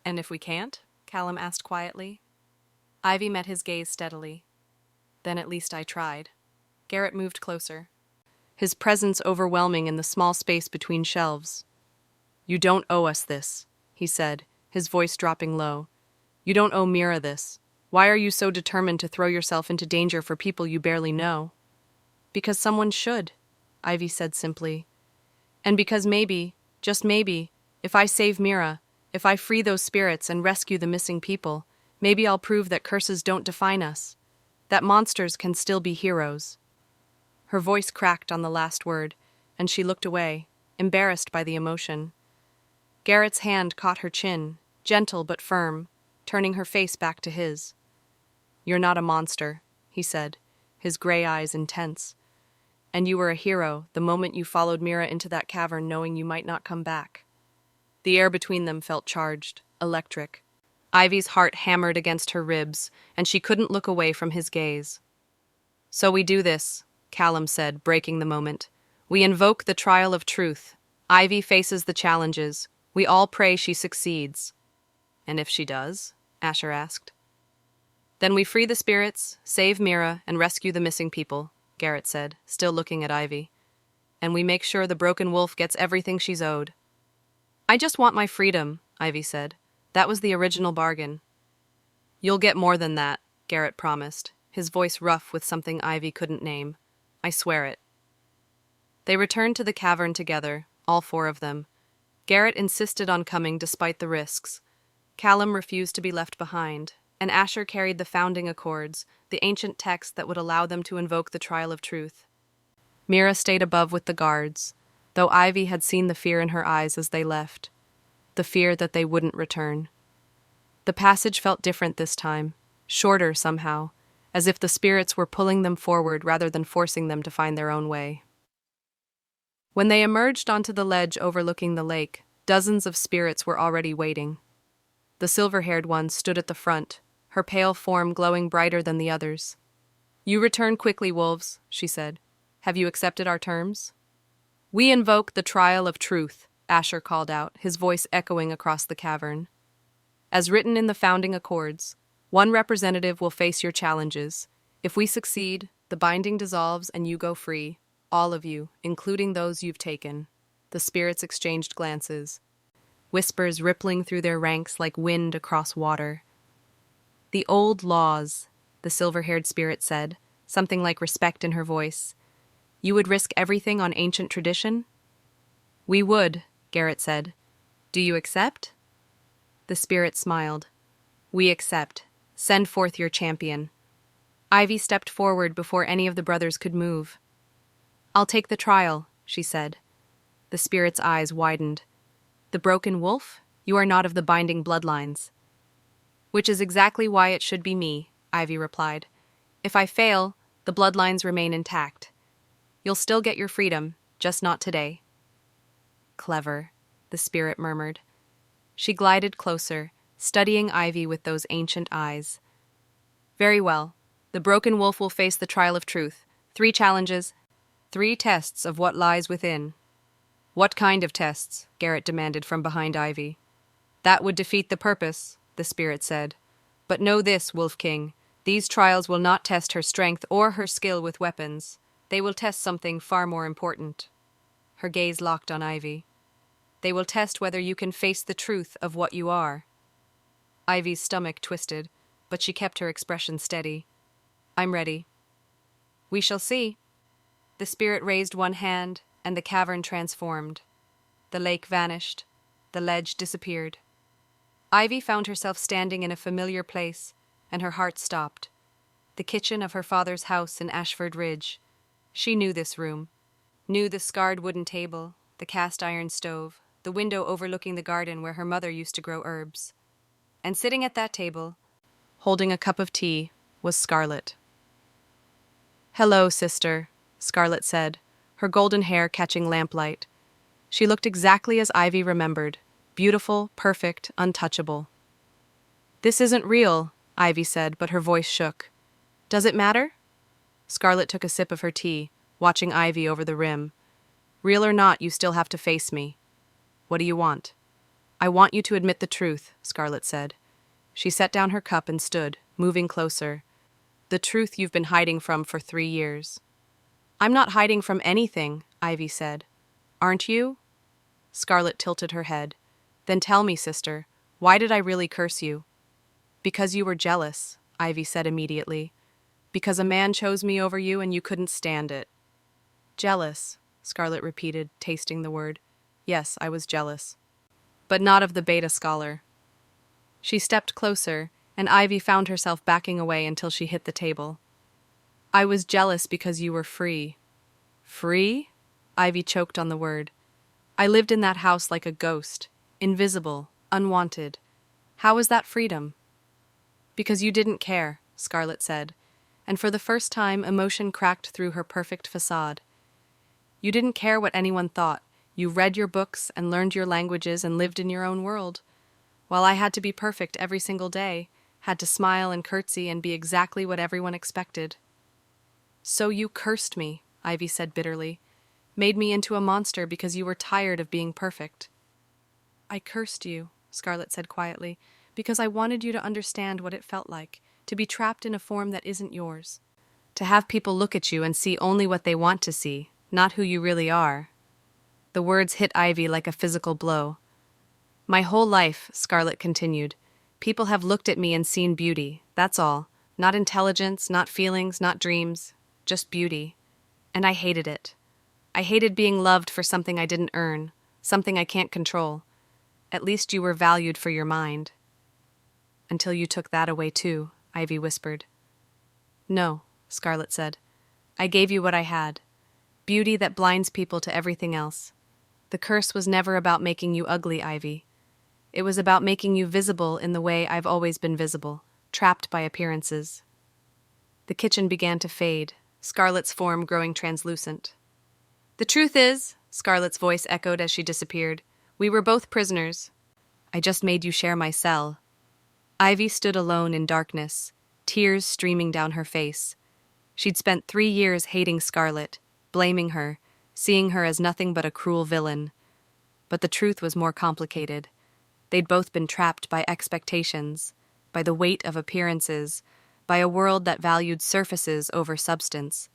And if we can't? Callum asked quietly. Ivy met his gaze steadily. Then at least I tried. Garrett moved closer, his presence overwhelming in the small space between shelves. You don't owe us this, he said, his voice dropping low. You don't owe Mira this. Why are you so determined to throw yourself into danger for people you barely know? Because someone should, Ivy said simply. And because maybe, just maybe, if I save Mira, if I free those spirits and rescue the missing people, maybe I'll prove that curses don't define us, that monsters can still be heroes. Her voice cracked on the last word, and she looked away, embarrassed by the emotion. Garrett's hand caught her chin, gentle but firm, turning her face back to his. You're not a monster, he said, his gray eyes intense. And you were a hero the moment you followed Mira into that cavern knowing you might not come back. The air between them felt charged, electric. Ivy's heart hammered against her ribs, and she couldn't look away from his gaze. So we do this, Callum said, breaking the moment. We invoke the trial of truth. Ivy faces the challenges. We all pray she succeeds. And if she does? Asher asked. Then we free the spirits, save Mira, and rescue the missing people, Garrett said, still looking at Ivy. And we make sure the broken wolf gets everything she's owed. I just want my freedom, Ivy said. That was the original bargain. You'll get more than that, Garrett promised, his voice rough with something Ivy couldn't name. I swear it. They returned to the cavern together, all 4 of them. Garrett insisted on coming despite the risks. Callum refused to be left behind, and Asher carried the founding accords, the ancient text that would allow them to invoke the trial of truth. Mira stayed above with the guards, though Ivy had seen the fear in her eyes as they left, the fear that they wouldn't return. The passage felt different this time, shorter somehow, as if the spirits were pulling them forward rather than forcing them to find their own way. When they emerged onto the ledge overlooking the lake, dozens of spirits were already waiting. The silver-haired one stood at the front, her pale form glowing brighter than the others. You return quickly, wolves, she said. Have you accepted our terms? We invoke the trial of truth, Asher called out, his voice echoing across the cavern. As written in the founding accords, 1 representative will face your challenges. If we succeed, the binding dissolves and you go free. All of you, including those you've taken. The spirits exchanged glances, whispers rippling through their ranks like wind across water. The old laws, the silver-haired spirit said, something like respect in her voice. You would risk everything on ancient tradition? We would, Garrett said. Do you accept? The spirit smiled. We accept. Send forth your champion. Ivy stepped forward before any of the brothers could move. I'll take the trial, she said. The spirit's eyes widened. The broken wolf? You are not of the binding bloodlines. Which is exactly why it should be me, Ivy replied. If I fail, the bloodlines remain intact. You'll still get your freedom, just not today. Clever, the spirit murmured. She glided closer, studying Ivy with those ancient eyes. Very well. The broken wolf will face the trial of truth. 3 challenges, 3 tests of what lies within. What kind of tests? Garrett demanded from behind Ivy. That would defeat the purpose, the spirit said. But know this, Wolf King. These trials will not test her strength or her skill with weapons. They will test something far more important. Her gaze locked on Ivy. They will test whether you can face the truth of what you are. Ivy's stomach twisted, but she kept her expression steady. I'm ready. We shall see. The spirit raised one hand, and the cavern transformed. The lake vanished. The ledge disappeared. Ivy found herself standing in a familiar place, and her heart stopped. The kitchen of her father's house in Ashford Ridge. She knew this room. Knew the scarred wooden table, the cast-iron stove, the window overlooking the garden where her mother used to grow herbs. And sitting at that table, holding a cup of tea, was Scarlet. Hello, sister, Scarlet said, her golden hair catching lamplight. She looked exactly as Ivy remembered, beautiful, perfect, untouchable. This isn't real, Ivy said, but her voice shook. Does it matter? Scarlet took a sip of her tea, watching Ivy over the rim. Real or not, you still have to face me. What do you want? I want you to admit the truth, Scarlet said. She set down her cup and stood, moving closer. The truth you've been hiding from for 3 years. I'm not hiding from anything, Ivy said. Aren't you? Scarlet tilted her head. Then tell me, sister, why did I really curse you? Because you were jealous, Ivy said immediately. Because a man chose me over you and you couldn't stand it. Jealous, Scarlet repeated, tasting the word. Yes, I was jealous. But not of the beta scholar. She stepped closer, and Ivy found herself backing away until she hit the table. I was jealous because you were free. Free? Ivy choked on the word. I lived in that house like a ghost, invisible, unwanted. How was that freedom? Because you didn't care, Scarlet said, and for the first time emotion cracked through her perfect facade. You didn't care what anyone thought. You read your books and learned your languages and lived in your own world. While I had to be perfect every single day, had to smile and curtsy and be exactly what everyone expected. So you cursed me, Ivy said bitterly. Made me into a monster because you were tired of being perfect. I cursed you, Scarlet said quietly, because I wanted you to understand what it felt like, to be trapped in a form that isn't yours. To have people look at you and see only what they want to see, not who you really are. The words hit Ivy like a physical blow. My whole life, Scarlet continued, people have looked at me and seen beauty, that's all. Not intelligence, not feelings, not dreams, just beauty. And I hated it. I hated being loved for something I didn't earn, something I can't control. At least you were valued for your mind. Until you took that away too, Ivy whispered. No, Scarlet said. I gave you what I had. Beauty that blinds people to everything else. The curse was never about making you ugly, Ivy. It was about making you visible in the way I've always been visible, trapped by appearances. The kitchen began to fade, Scarlet's form growing translucent. The truth is, Scarlet's voice echoed as she disappeared, we were both prisoners. I just made you share my cell. Ivy stood alone in darkness, tears streaming down her face. She'd spent 3 years hating Scarlet, blaming her, seeing her as nothing but a cruel villain. But the truth was more complicated. They'd both been trapped by expectations, by the weight of appearances, by a world that valued surfaces over substance.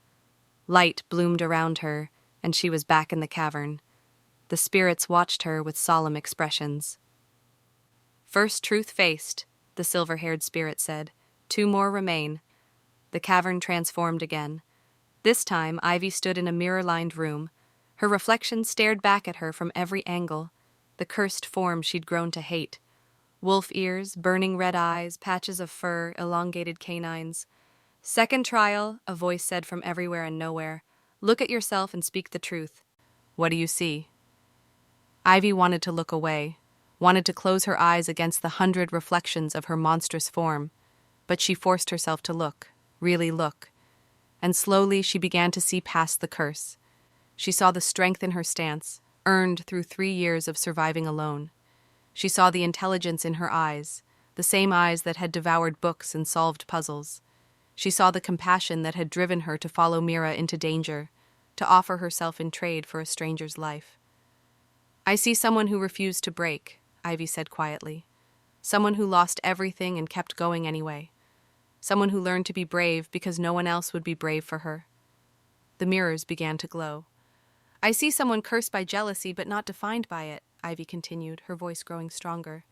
Light bloomed around her, and she was back in the cavern. The spirits watched her with solemn expressions. First truth faced, the silver-haired spirit said. 2 more remain. The cavern transformed again. This time, Ivy stood in a mirror-lined room. Her reflection stared back at her from every angle, the cursed form she'd grown to hate. Wolf ears, burning red eyes, patches of fur, elongated canines. Second trial, a voice said from everywhere and nowhere. Look at yourself and speak the truth. What do you see? Ivy wanted to look away, wanted to close her eyes against the 100 reflections of her monstrous form, but she forced herself to look, really look. And slowly she began to see past the curse. She saw the strength in her stance, earned through 3 years of surviving alone. She saw the intelligence in her eyes, the same eyes that had devoured books and solved puzzles. She saw the compassion that had driven her to follow Mira into danger, to offer herself in trade for a stranger's life. I see someone who refused to break, Ivy said quietly. Someone who lost everything and kept going anyway. Someone who learned to be brave because no one else would be brave for her. The mirrors began to glow. I see someone cursed by jealousy but not defined by it, Ivy continued, her voice growing stronger.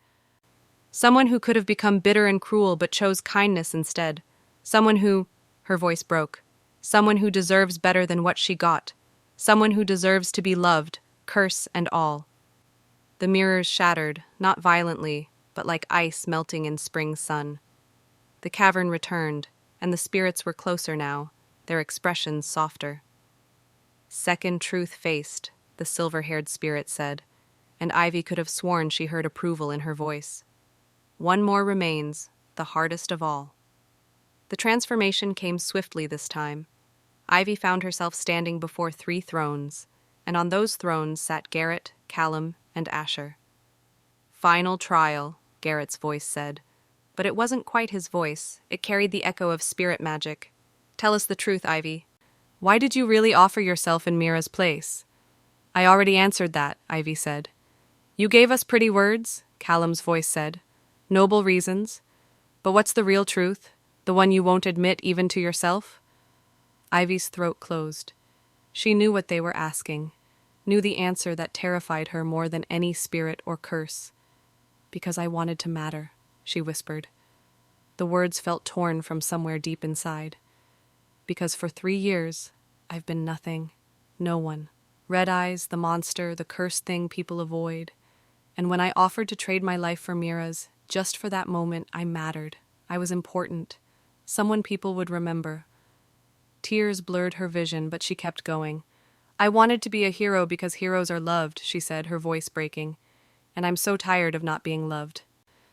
Someone who could have become bitter and cruel but chose kindness instead. Someone who, her voice broke, someone who deserves better than what she got. Someone who deserves to be loved, curse and all. The mirrors shattered, not violently, but like ice melting in spring sun. The cavern returned, and the spirits were closer now, their expressions softer. Second truth faced, the silver-haired spirit said, and Ivy could have sworn she heard approval in her voice. 1 more remains, the hardest of all. The transformation came swiftly this time. Ivy found herself standing before 3 thrones, and on those thrones sat Garrett, Callum, and Asher. Final trial, Garrett's voice said. but it wasn't quite his voice. It carried the echo of spirit magic. "Tell us the truth, Ivy. Why did you really offer yourself in Mira's place?" "I already answered that," Ivy said. "You gave us pretty words," Callum's voice said. "Noble reasons. But what's the real truth? The one you won't admit even to yourself?" Ivy's throat closed. She knew what they were asking, knew the answer that terrified her more than any spirit or curse. "Because I wanted to matter," she whispered. The words felt torn from somewhere deep inside. "Because for 3 years, I've been nothing, no one. Red Eyes, the monster, the cursed thing people avoid. And when I offered to trade my life for Mira's, just for that moment, I mattered. I was important. Someone people would remember." Tears blurred her vision, but she kept going. "I wanted to be a hero because heroes are loved," she said, her voice breaking. "And I'm so tired of not being loved.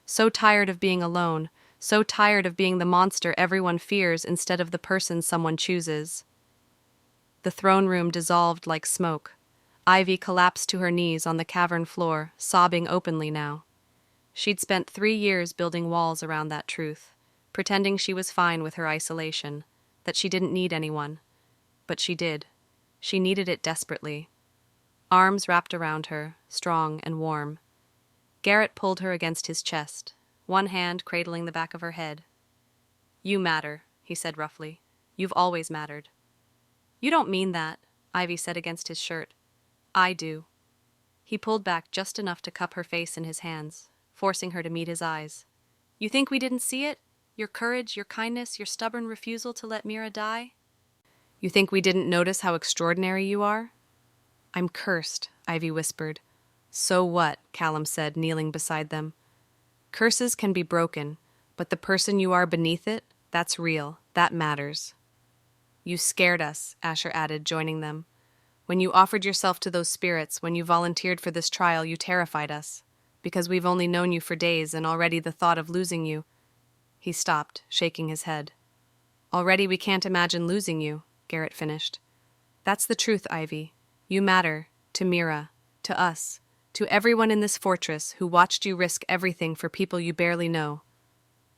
So tired of being alone. So tired of being the monster everyone fears instead of the person someone chooses." The throne room dissolved like smoke. Ivy collapsed to her knees on the cavern floor, sobbing openly now. She'd spent 3 years building walls around that truth, pretending she was fine with her isolation, that she didn't need anyone. But she did. She needed it desperately. Arms wrapped around her, strong and warm. Garrett pulled her against his chest, one hand cradling the back of her head. "You matter," he said roughly. "You've always mattered." "You don't mean that," Ivy said against his shirt. "I do." He pulled back just enough to cup her face in his hands, forcing her to meet his eyes. "You think we didn't see it? Your courage, your kindness, your stubborn refusal to let Mira die? You think we didn't notice how extraordinary you are?" "I'm cursed," Ivy whispered. "So what?" Callum said, kneeling beside them. "Curses can be broken, but the person you are beneath it, that's real, that matters." "You scared us," Asher added, joining them. "When you offered yourself to those spirits, when you volunteered for this trial, you terrified us. Because we've only known you for days, and already the thought of losing you—" He stopped, shaking his head. "Already we can't imagine losing you," Garrett finished. "That's the truth, Ivy. You matter, to Mira, to us, to everyone in this fortress who watched you risk everything for people you barely know."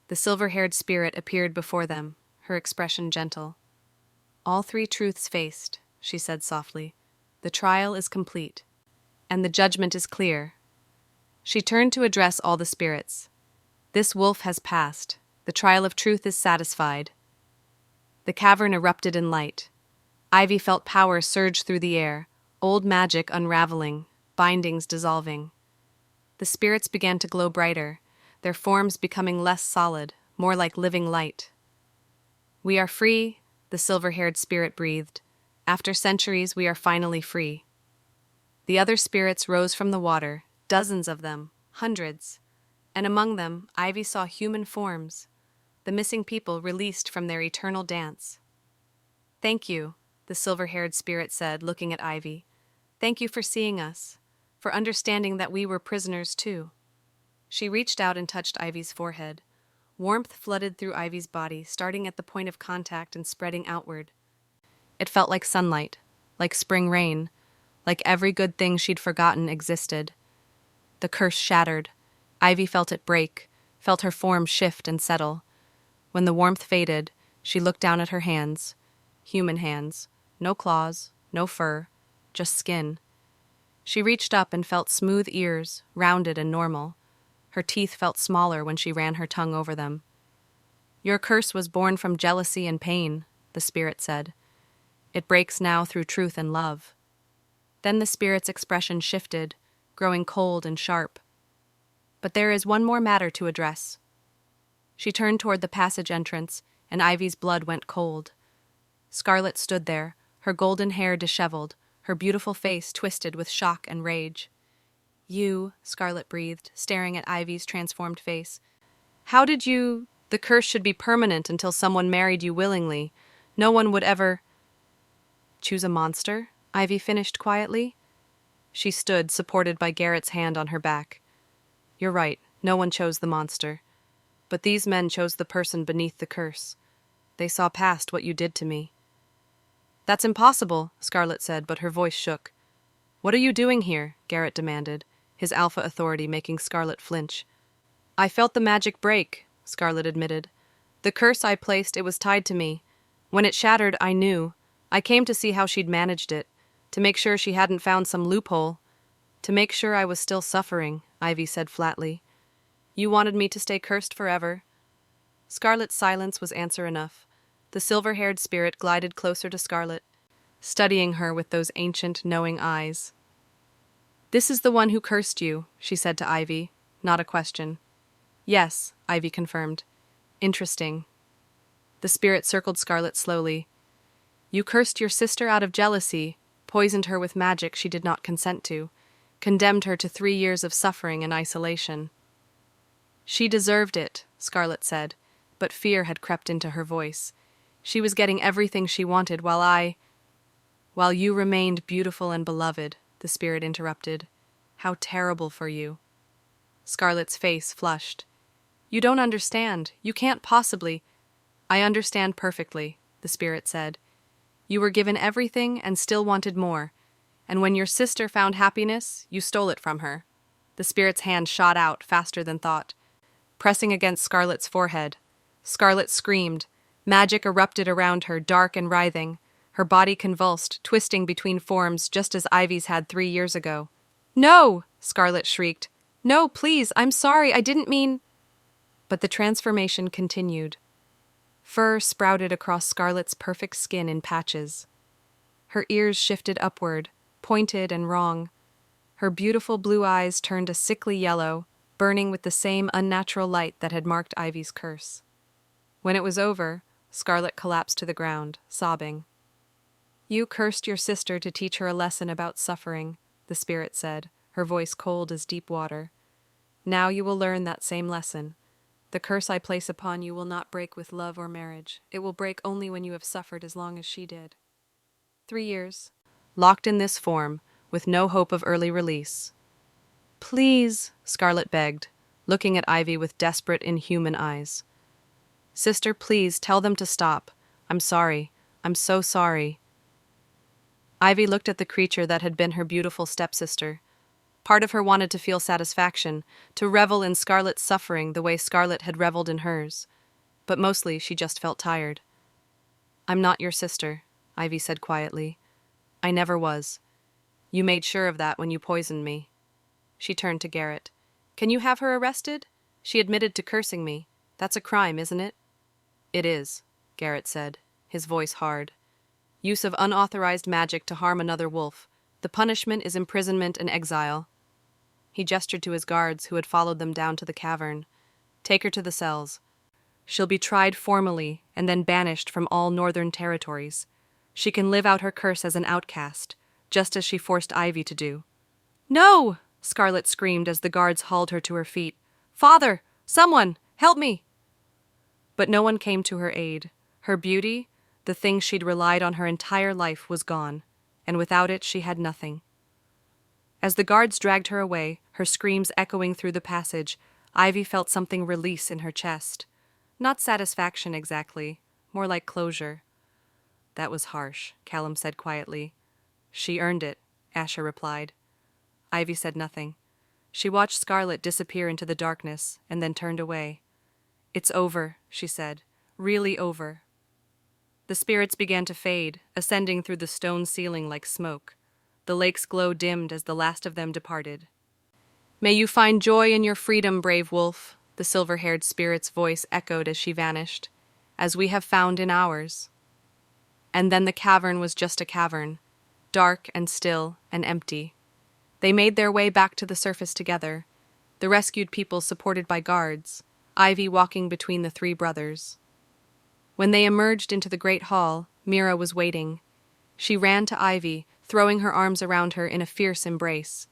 The silver-haired spirit appeared before them, her expression gentle. "All 3 truths faced," she said softly. "The trial is complete, and the judgment is clear." She turned to address all the spirits. "This wolf has passed. The trial of truth is satisfied." The cavern erupted in light. Ivy felt power surge through the air, old magic unraveling, bindings dissolving. The spirits began to glow brighter, their forms becoming less solid, more like living light. "We are free," the silver-haired spirit breathed. "After centuries, we are finally free." The other spirits rose from the water, dozens of them, hundreds. And among them, Ivy saw human forms, the missing people released from their eternal dance. "Thank you," the silver-haired spirit said, looking at Ivy. "Thank you for seeing us, for understanding that we were prisoners too." She reached out and touched Ivy's forehead. Warmth flooded through Ivy's body, starting at the point of contact and spreading outward. It felt like sunlight, like spring rain, like every good thing she'd forgotten existed. The curse shattered. Ivy felt it break, felt her form shift and settle. When the warmth faded, she looked down at her hands. Human hands. No claws, no fur, just skin. She reached up and felt smooth ears, rounded and normal. Her teeth felt smaller when she ran her tongue over them. "Your curse was born from jealousy and pain," the spirit said. "It breaks now through truth and love." Then the spirit's expression shifted, growing cold and sharp. "But there is one more matter to address." She turned toward the passage entrance, and Ivy's blood went cold. Scarlet stood there, her golden hair disheveled, her beautiful face twisted with shock and rage. "You," Scarlet breathed, staring at Ivy's transformed face. "How did you— The curse should be permanent until someone married you willingly. No one would ever—" "Choose a monster?" Ivy finished quietly. She stood, supported by Garrett's hand on her back. "You're right, no one chose the monster. But these men chose the person beneath the curse. They saw past what you did to me." "That's impossible," Scarlet said, but her voice shook. "What are you doing here?" Garrett demanded, his alpha authority making Scarlet flinch. "I felt the magic break," Scarlet admitted. "The curse I placed, it was tied to me. When it shattered, I knew. I came to see how she'd managed it, to make sure she hadn't found some loophole. To make sure I was still suffering," Ivy said flatly. "You wanted me to stay cursed forever." Scarlet's silence was answer enough. The silver-haired spirit glided closer to Scarlet, studying her with those ancient, knowing eyes. "This is the one who cursed you," she said to Ivy, not a question. "Yes," Ivy confirmed. "Interesting." The spirit circled Scarlet slowly. "You cursed your sister out of jealousy, poisoned her with magic she did not consent to, condemned her to 3 years of suffering and isolation." "She deserved it," Scarlet said, but fear had crept into her voice. "She was getting everything she wanted while you remained beautiful and beloved," the spirit interrupted. "How terrible for you." Scarlet's face flushed. "You don't understand. You can't possibly—" "I understand perfectly," the spirit said. "You were given everything and still wanted more, and when your sister found happiness, you stole it from her." The spirit's hand shot out faster than thought, pressing against Scarlet's forehead. Scarlet screamed. Magic erupted around her, dark and writhing. Her body convulsed, twisting between forms just as Ivy's had 3 years ago. "No!" Scarlet shrieked. "No, please, I'm sorry, I didn't mean—" But the transformation continued. Fur sprouted across Scarlet's perfect skin in patches. Her ears shifted upward, pointed and wrong. Her beautiful blue eyes turned a sickly yellow, burning with the same unnatural light that had marked Ivy's curse. When it was over, Scarlet collapsed to the ground, sobbing. "You cursed your sister to teach her a lesson about suffering," the spirit said, her voice cold as deep water. "Now you will learn that same lesson. The curse I place upon you will not break with love or marriage. It will break only when you have suffered as long as she did." 3 years, locked in this form, with no hope of early release. "Please," Scarlet begged, looking at Ivy with desperate, inhuman eyes. "Sister, please, tell them to stop. I'm sorry. I'm so sorry." Ivy looked at the creature that had been her beautiful stepsister. Part of her wanted to feel satisfaction, to revel in Scarlet's suffering the way Scarlet had reveled in hers. But mostly she just felt tired. "I'm not your sister," Ivy said quietly. "I never was. You made sure of that when you poisoned me." She turned to Garrett. "Can you have her arrested? She admitted to cursing me. That's a crime, isn't it?" "It is," Garrett said, his voice hard. "Use of unauthorized magic to harm another wolf. The punishment is imprisonment and exile." He gestured to his guards, who had followed them down to the cavern. "Take her to the cells. She'll be tried formally and then banished from all northern territories. She can live out her curse as an outcast, just as she forced Ivy to do." "No!" Scarlet screamed as the guards hauled her to her feet. "Father! Someone! Help me!" But no one came to her aid. Her beauty, the thing she'd relied on her entire life, was gone, and without it she had nothing. As the guards dragged her away, her screams echoing through the passage, Ivy felt something release in her chest. Not satisfaction exactly, more like closure. "That was harsh," Callum said quietly. "She earned it," Asher replied. Ivy said nothing. She watched Scarlet disappear into the darkness and then turned away. "It's over," she said. "Really over." The spirits began to fade, ascending through the stone ceiling like smoke. The lake's glow dimmed as the last of them departed. "May you find joy in your freedom, brave wolf," the silver-haired spirit's voice echoed as she vanished, "as we have found in ours." And then the cavern was just a cavern, dark and still and empty. They made their way back to the surface together, the rescued people supported by guards, Ivy walking between the 3 brothers. When they emerged into the great hall, Mira was waiting. She ran to Ivy, throwing her arms around her in a fierce embrace.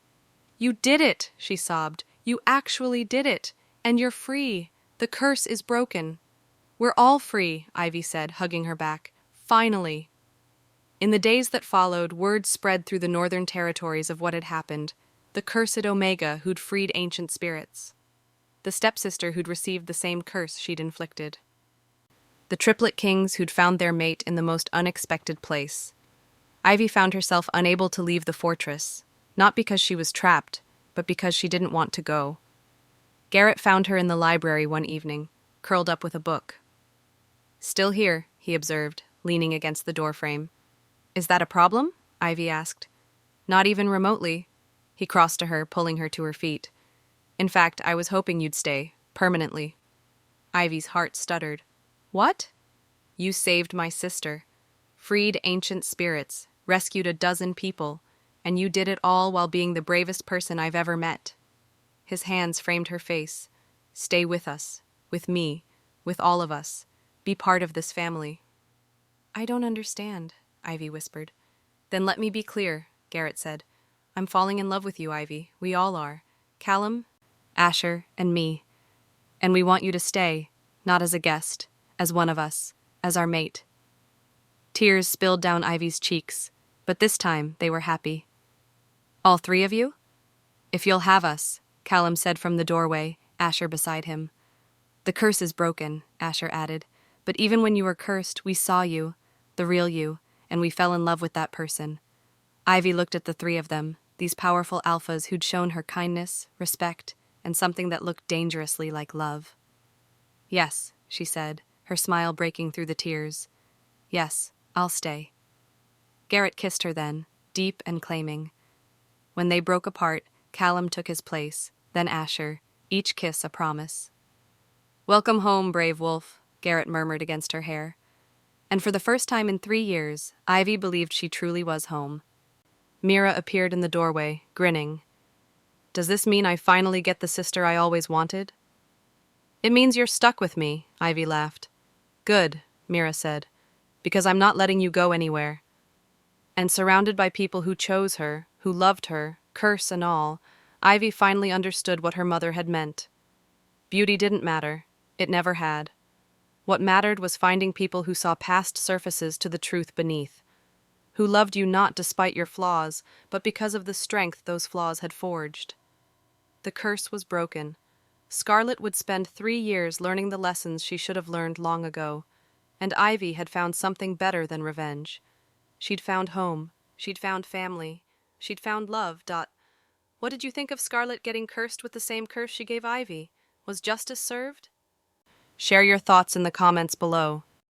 "You did it," she sobbed. "You actually did it. And you're free. The curse is broken." "We're all free," Ivy said, hugging her back. "Finally." In the days that followed, word spread through the northern territories of what had happened. The cursed Omega who'd freed ancient spirits. The stepsister who'd received the same curse she'd inflicted. The Triplet Kings who'd found their mate in the most unexpected place. Ivy found herself unable to leave the fortress, not because she was trapped, but because she didn't want to go. Garrett found her in the library one evening, curled up with a book. "Still here," he observed, leaning against the doorframe. "Is that a problem?" Ivy asked. "Not even remotely." He crossed to her, pulling her to her feet. "In fact, I was hoping you'd stay, permanently." Ivy's heart stuttered. "What?" "You saved my sister, freed ancient spirits, rescued a dozen people, and you did it all while being the bravest person I've ever met." His hands framed her face. "Stay with us, with me, with all of us. Be part of this family." "I don't understand," Ivy whispered. "Then let me be clear," Garrett said. "I'm falling in love with you, Ivy. We all are. Callum, Asher, and me. And we want you to stay, not as a guest, as one of us, as our mate." Tears spilled down Ivy's cheeks, but this time they were happy. "All three of you?" "If you'll have us," Callum said from the doorway, Asher beside him. "The curse is broken," Asher added. "But even when you were cursed, we saw you, the real you, and we fell in love with that person." Ivy looked at the three of them, these powerful alphas who'd shown her kindness, respect, and something that looked dangerously like love. "Yes," she said, her smile breaking through the tears. "Yes, I'll stay." Garrett kissed her then, deep and claiming. When they broke apart, Callum took his place, then Asher, each kiss a promise. "Welcome home, brave wolf," Garrett murmured against her hair. And for the first time in 3 years, Ivy believed she truly was home. Mira appeared in the doorway, grinning. "Does this mean I finally get the sister I always wanted?" "It means you're stuck with me," Ivy laughed. "Good," Mira said, "because I'm not letting you go anywhere." And surrounded by people who chose her, who loved her, curse and all, Ivy finally understood what her mother had meant. Beauty didn't matter. It never had. What mattered was finding people who saw past surfaces to the truth beneath, who loved you not despite your flaws, but because of the strength those flaws had forged. The curse was broken. Scarlet would spend 3 years learning the lessons she should have learned long ago, and Ivy had found something better than revenge. She'd found home. She'd found family. She'd found love. What did you think of Scarlet getting cursed with the same curse she gave Ivy? Was justice served? Share your thoughts in the comments below.